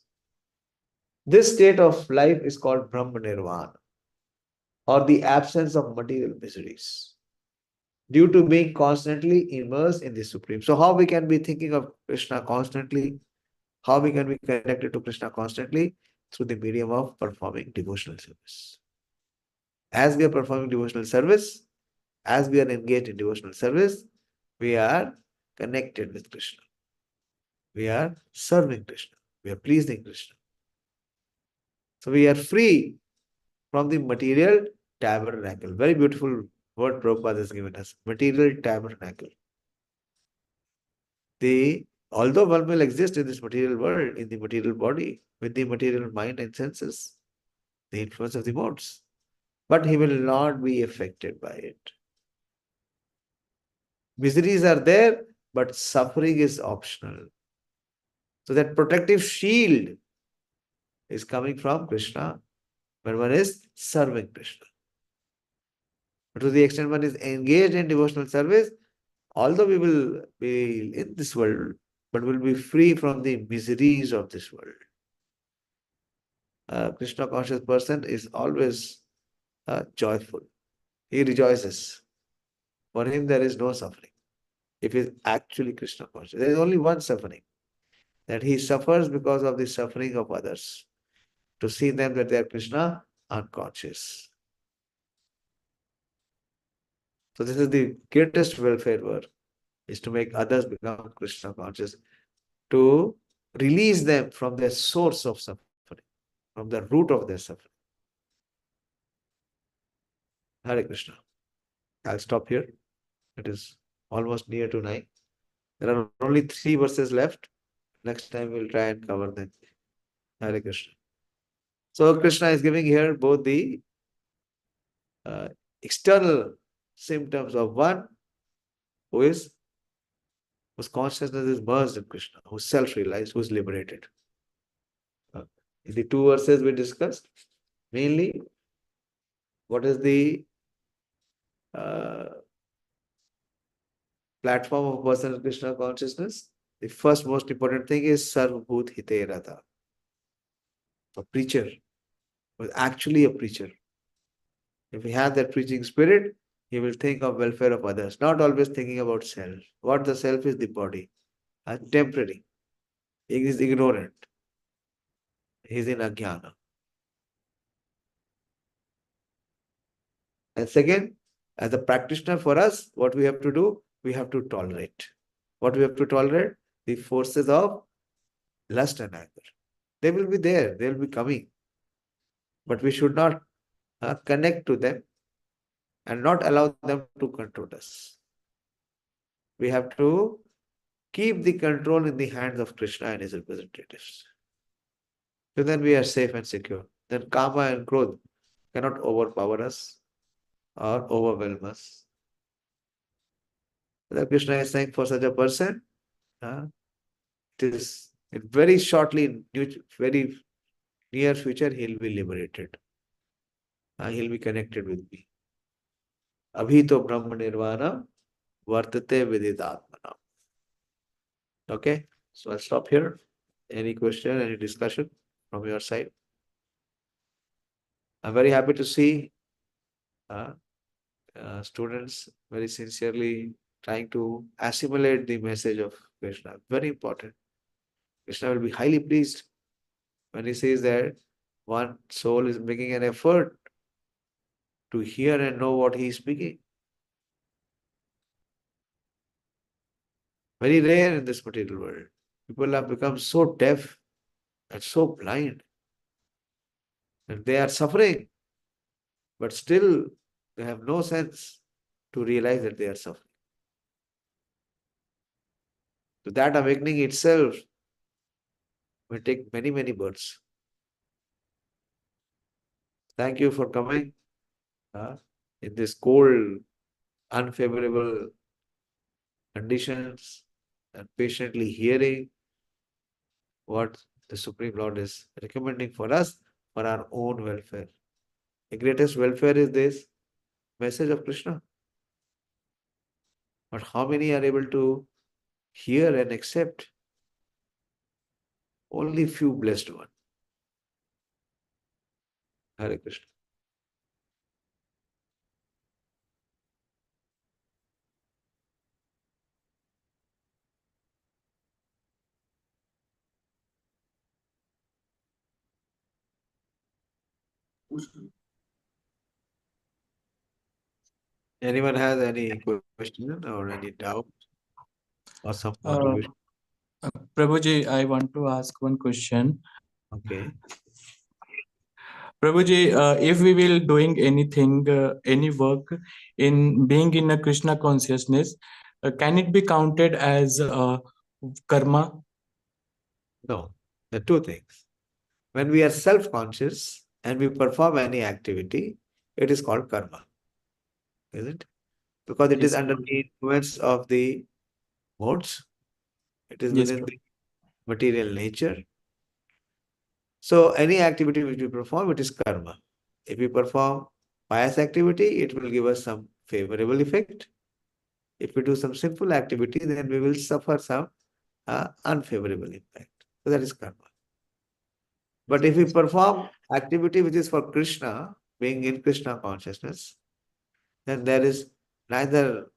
This state of life is called brahma-nirvāṇam, or the absence of material miseries, due to being constantly immersed in the Supreme. So how we can be thinking of Krishna constantly? How we can be connected to Krishna constantly? through the medium of performing devotional service. As we are performing devotional service, as we are engaged in devotional service, we are connected with Krishna. We are serving Krishna. We are pleasing Krishna. So we are free from the material tabernacle. Very beautiful word Prabhupada has given us. Material tabernacle. Although one will exist in this material world, in the material body, with the material mind and senses, the influence of the modes, but he will not be affected by it. Miseries are there, but suffering is optional. So that protective shield is coming from Krishna when one is serving Krishna. But to the extent one is engaged in devotional service, although we will be in this world, but will be free from the miseries of this world. A Krishna conscious person is always joyful. He rejoices. For him there is no suffering. If he is actually Krishna conscious, there is only one suffering, that he suffers because of the suffering of others, to see them that they are Krishna unconscious. So this is the greatest welfare work, is to make others become Krishna conscious, to release them from their source of suffering, from the root of their suffering. Hare Krishna. I'll stop here. It is almost near to 9. There are only 3 verses left. Next time we'll try and cover them. Hare Krishna. So Krishna is giving here both the external symptoms of one whose consciousness is merged in Krishna, who is self-realized, who is liberated. In the 2 verses we discussed, mainly what is the platform of personal Krishna consciousness. The first most important thing is sarva-bhūta-hite ratāḥ. A preacher was actually a preacher. If he has that preaching spirit, he will think of welfare of others, not always thinking about self. What the self is? The body. And temporary. He is ignorant. He is in ajnana. And second, as a practitioner for us, what we have to do? We have to tolerate. What we have to tolerate? The forces of lust and anger. They will be there. They will be coming. But we should not connect to them and not allow them to control us. We have to keep the control in the hands of Krishna and his representatives. So then we are safe and secure. Then kāma and krodha cannot overpower us or overwhelm us. That Krishna is saying for such a person, it is very shortly, very near future, he'll be liberated. He'll be connected with me. Abhito brahma-nirvāṇaṁ vartate viditātmanām. Okay, so I'll stop here. Any question, any discussion from your side? I'm very happy to see students very sincerely trying to assimilate the message of Krishna. Very important. Krishna will be highly pleased when he says that one soul is making an effort to hear and know what he is speaking. Very rare in this material world. People have become so deaf and so blind, and they are suffering, but still they have no sense to realize that they are suffering. So that awakening itself will take many, many births. Thank you for coming in this cold, unfavorable conditions and patiently hearing what the Supreme Lord is recommending for us for our own welfare. The greatest welfare is this message of Krishna. But how many are able to hear and accept? Only few blessed ones. Hare Krishna. Anyone has any question or any doubt or some
Uh,
contribution?
Prabhuji, I want to ask one question.
Okay.
Prabhuji, if we will doing anything, any work in being in a Krishna consciousness, can it be counted as karma?
No, there are two things. When we are self-conscious and we perform any activity, it is called karma. Is it? Because it is
Yes,
under the influence of the modes. It is
yes,
within the material nature. So any activity which we perform, it is karma. If we perform pious activity, it will give us some favorable effect. If we do some sinful activity, then we will suffer some unfavorable impact. So that is karma. But if we perform activity which is for Krishna, being in Krishna consciousness, then there is neither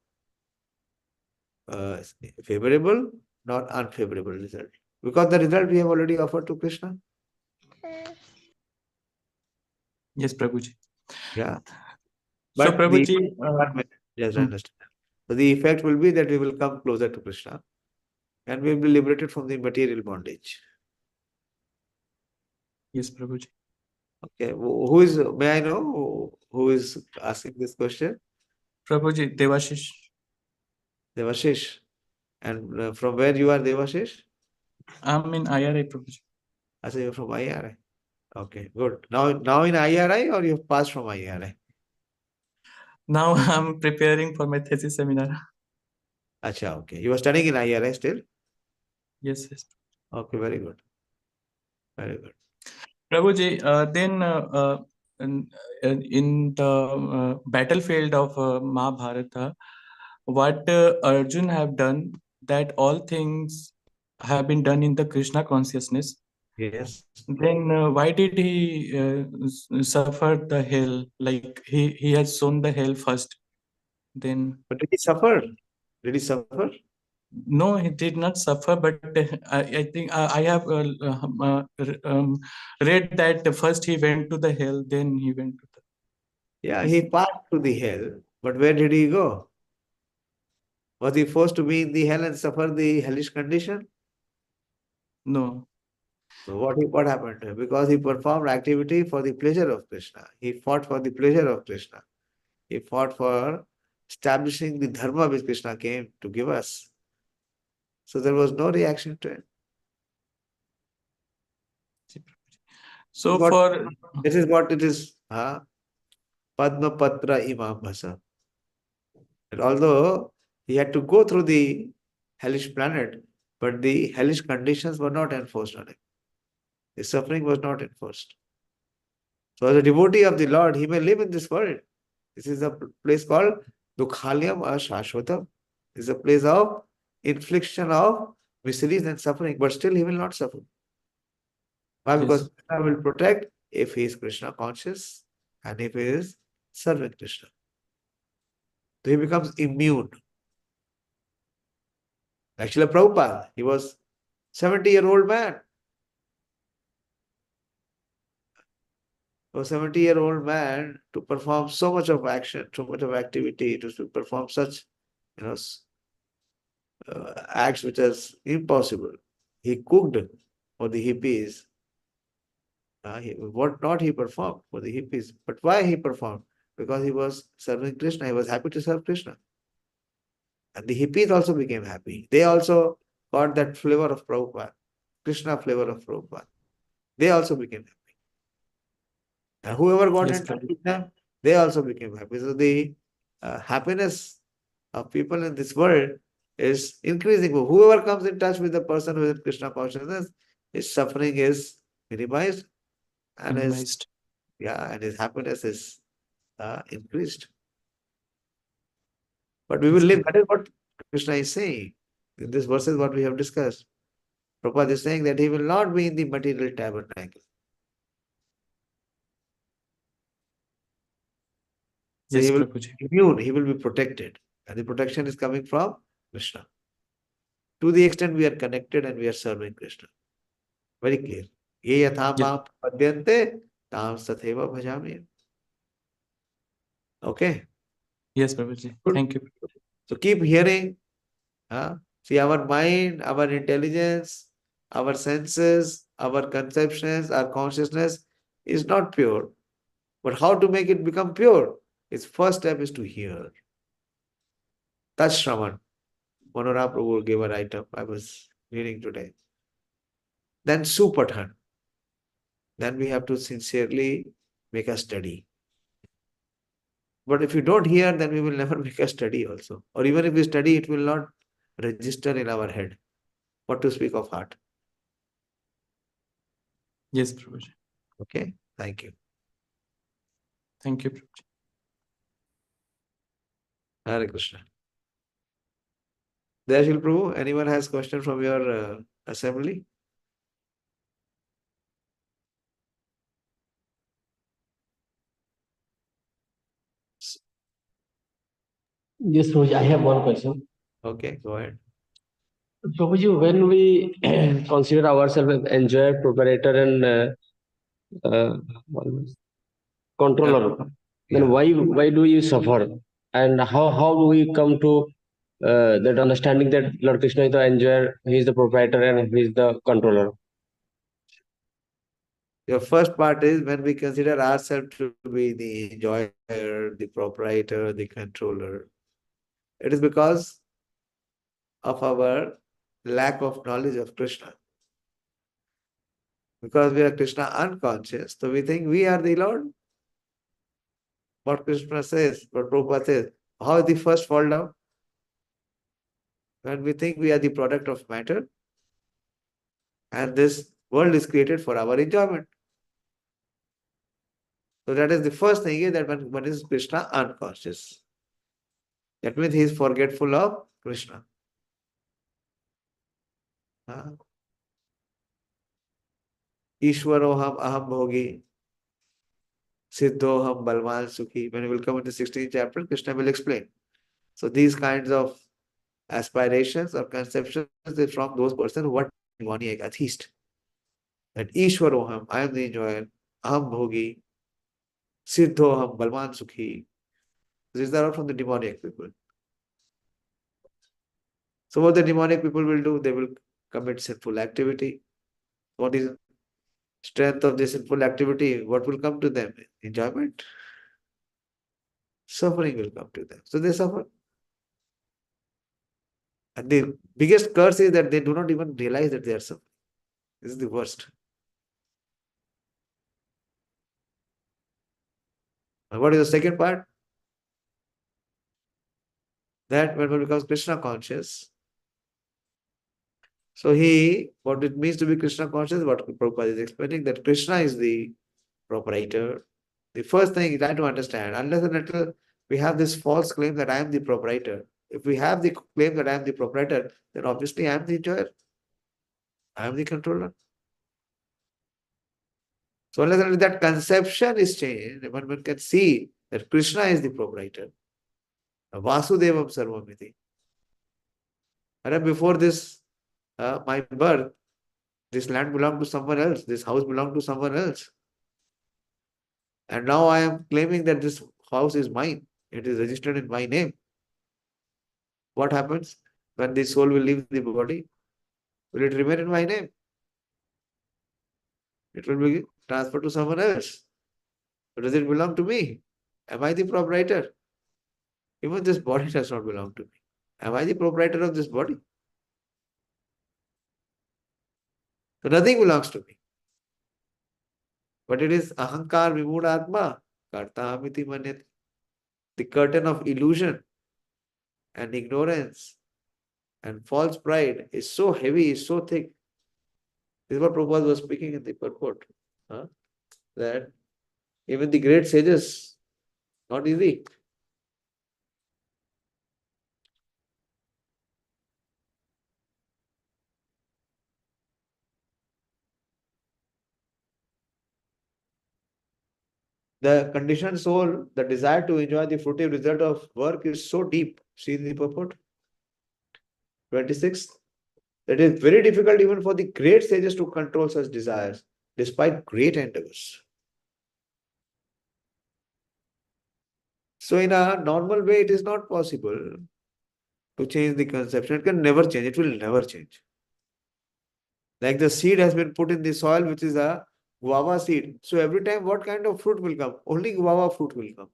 favorable nor unfavorable result. Because the result we have already offered to Krishna.
yes, Prabhuji.
Yeah.
So,
But
Prabhuji,
just understand. So the effect will be that we will come closer to Krishna and we will be liberated from the material bondage.
yes, Prabhuji.
Okay. Who is, may I know who is asking this question?
Prabhuji, Devashish.
Devashish. And from where you are, Devashish?
I'm in IRI, Prabhuji.
I say you're from IRI. Okay, good. Now in IRI or you've passed from IRI?
Now I'm preparing for my thesis seminar.
Acha, okay. You are studying in IRI still?
Yes, yes.
Okay, very good. Very good.
Prabhuji, then in the battlefield of Mahabharata, what Arjun have done, that all things have been done in the Krishna consciousness.
Yes.
Then why did he suffer the hell? Like he has shown the hell first. Then
But did he suffer? Did he suffer?
no, he did not suffer. But I think I have read that first he went to the hell, then he went to the.
Yeah, he passed to the hell. But where did he go? Was he forced to be in the hell and suffer the hellish condition?
No.
So what happened to him? Because he performed activity for the pleasure of Krishna. He fought for the pleasure of Krishna. He fought for establishing the dharma which Krishna came to give us. So there was no reaction to it.
So
This is what it is. Padma Patra Imam Bhasa. And although he had to go through the hellish planet, but the hellish conditions were not enforced on him. The suffering was not enforced. So as a devotee of the Lord, he may live in this world. This is a place called Dukhalyam Ashashvatam. This is a place of infliction of miseries and suffering, but still he will not suffer. Why?
Yes.
Because Krishna will protect if he is Krishna conscious and if he is serving Krishna. So he becomes immune. Actually, Prabhupada, he was 70-year-old man. For a 70-year-old man to perform so much of action, so much of activity, to perform such, acts which is impossible. He cooked for the hippies. What not he performed for the hippies. But why he performed? Because he was serving Krishna. He was happy to serve Krishna. And the hippies also became happy. They also got that flavor of Prabhupada, Krishna flavor of Prabhupada. They also became happy. And whoever got in touch with them, they also became happy. So the happiness of people in this world is increasing. Whoever comes in touch with the person who is in Krishna consciousness, his suffering is minimized and his happiness is increased. But we will live. That is what Krishna is saying. In this verses, what we have discussed. Prabhupada is saying that he will not be in the material tabernacle. So he will be immune, he will be protected. And the protection is coming from Krishna. To the extent we are connected and we are serving Krishna. Very clear. Ye yatātmānaḥ padyante tam satheva bhajami. Okay.
Yes, Prabhuji.
Good.
Thank you.
So keep hearing. See, our mind, our intelligence, our senses, our conceptions, our consciousness is not pure. But how to make it become pure? Its first step is to hear. Touch Shravan. Manora Prabhu gave an item I was reading today. Then Supathan. Then we have to sincerely make a study. But if you don't hear, then we will never make a study also. Or even if we study, it will not register in our head. What to speak of heart.
Yes, Prabhuji.
Okay? Thank you.
Thank you, Prabhuji.
Hare Krishna. Dayashil Prabhu, anyone has question from your assembly?
Yes, Prabhuji, I have one question.
Okay, go ahead.
Prabhuji, when we consider ourselves as enjoyer, proprietor, and controller, then why do you suffer? And how do we come to that understanding that Lord Krishna is the enjoyer, he is the proprietor, and he is the controller?
Your first part is when we consider ourselves to be the enjoyer, the proprietor, the controller. It is because of our lack of knowledge of Krishna. Because we are Krishna unconscious, so we think we are the Lord. What Krishna says, what Prabhupada says, how is the first fall down? When we think we are the product of matter, and this world is created for our enjoyment. So that is the first thing, is that one is Krishna unconscious. That means he is forgetful of Krishna. Ishwaroham aham bhogi, siddhoham balvan sukhi. When we will come into the 16th chapter, Krishna will explain. So these kinds of aspirations or conceptions is from those persons who are demoniac, atheist. That Ishwaroham, I am the enjoyer, aham bhogi, siddhoham balvan sukhi. These are all from the demoniac people. So what the demonic people will do? They will commit sinful activity. What is strength of this sinful activity? What will come to them? Enjoyment. Suffering will come to them. So they suffer. And the biggest curse is that they do not even realize that they are suffering. This is the worst. And what is the second part? That when one becomes Krishna conscious, so what it means to be Krishna conscious, what Prabhupada is explaining, that Krishna is the proprietor. The first thing you try to understand, unless and until we have this false claim that I am the proprietor. If we have the claim that I am the proprietor, then obviously I am the enjoyer. I am the controller. So unless and until that conception is changed, one can see that Krishna is the proprietor. Vasudevam sarvamiti. And before this, my birth, this land belonged to someone else. This house belonged to someone else. And now I am claiming that this house is mine. It is registered in my name. What happens when the soul will leave the body? Will it remain in my name? It will be transferred to someone else. But does it belong to me? Am I the proprietor? Even this body does not belong to me. Am I the proprietor of this body? So nothing belongs to me. But it is ahankar vimūഢātmā kartāmiti manyate. The curtain of illusion and ignorance and false pride is so heavy, is so thick. This is what Prabhupada was speaking in the purport. That even the great sages, not easy. The conditioned soul, the desire to enjoy the fruitive result of work is so deep. See the purport. 26. That it is very difficult even for the great sages to control such desires, despite great endeavors. So in a normal way, it is not possible to change the conception. It can never change. It will never change. Like the seed has been put in the soil, which is a guava seed. So every time, what kind of fruit will come? Only guava fruit will come.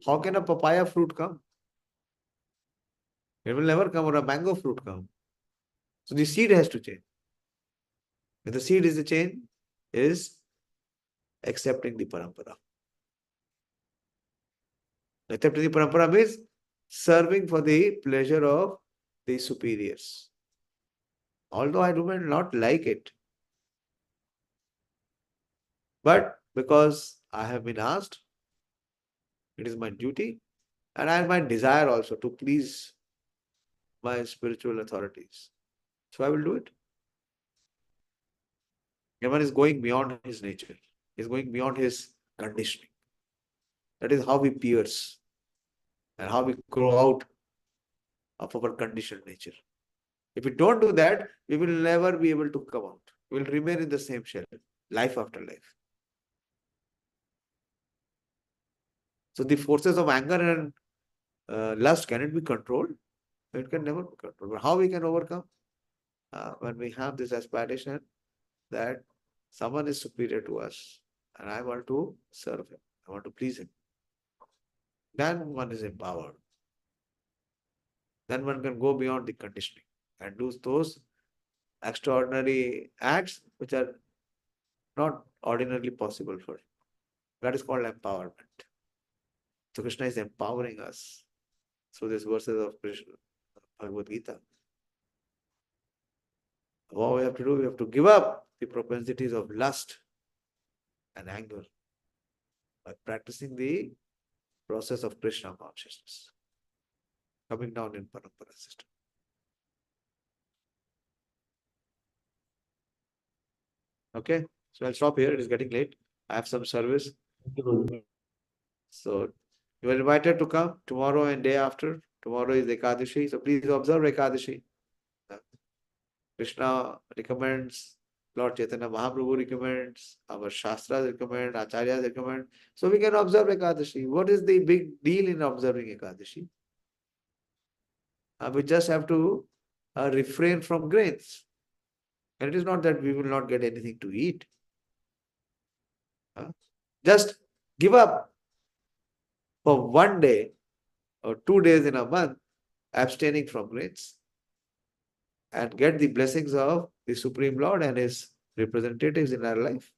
How can a papaya fruit come? It will never come, or a mango fruit come. So the seed has to change. If the seed is the change, is accepting the parampara. Accepting the parampara means serving for the pleasure of the superiors. Although I do not like it, but because I have been asked, it is my duty, and I have my desire also to please my spiritual authorities. So I will do it. Everyone is going beyond his nature. He is going beyond his conditioning. That is how we pierce and how we grow out of our conditioned nature. If we don't do that, we will never be able to come out. We will remain in the same shell, life after life. So the forces of anger and lust, can it be controlled? It can never be controlled. But how we can overcome? When we have this aspiration that someone is superior to us and I want to serve him, I want to please him, then one is empowered. Then one can go beyond the conditioning and do those extraordinary acts which are not ordinarily possible for him. That is called empowerment. So Krishna is empowering us through these verses of Krishna, Bhagavad Gita. What we have to do, we have to give up the propensities of lust and anger by practicing the process of Krishna consciousness, coming down in parampara system. Okay, so I'll stop here. It is getting late. I have some service. So you are invited to come tomorrow and day after. Tomorrow is Ekadashi, so please observe Ekadashi. Krishna recommends, Lord Chaitanya Mahaprabhu recommends, our Shastras recommend, Acharyas recommend. So we can observe Ekadashi. What is the big deal in observing Ekadashi? We just have to refrain from grains. And it is not that we will not get anything to eat. Just give up for 1 day or 2 days in a month abstaining from grains and get the blessings of the Supreme Lord and His representatives in our life.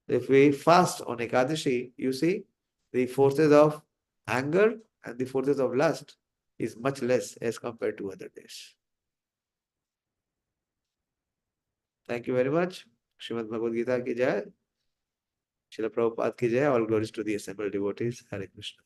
If we fast on Ekadashi, you see, the forces of anger and the forces of lust is much less as compared to other days. Thank you very much. Srimad Bhagavad Gita ki jai. Srila Prabhupada ki jai. All glories to the assembled devotees. Hare Krishna.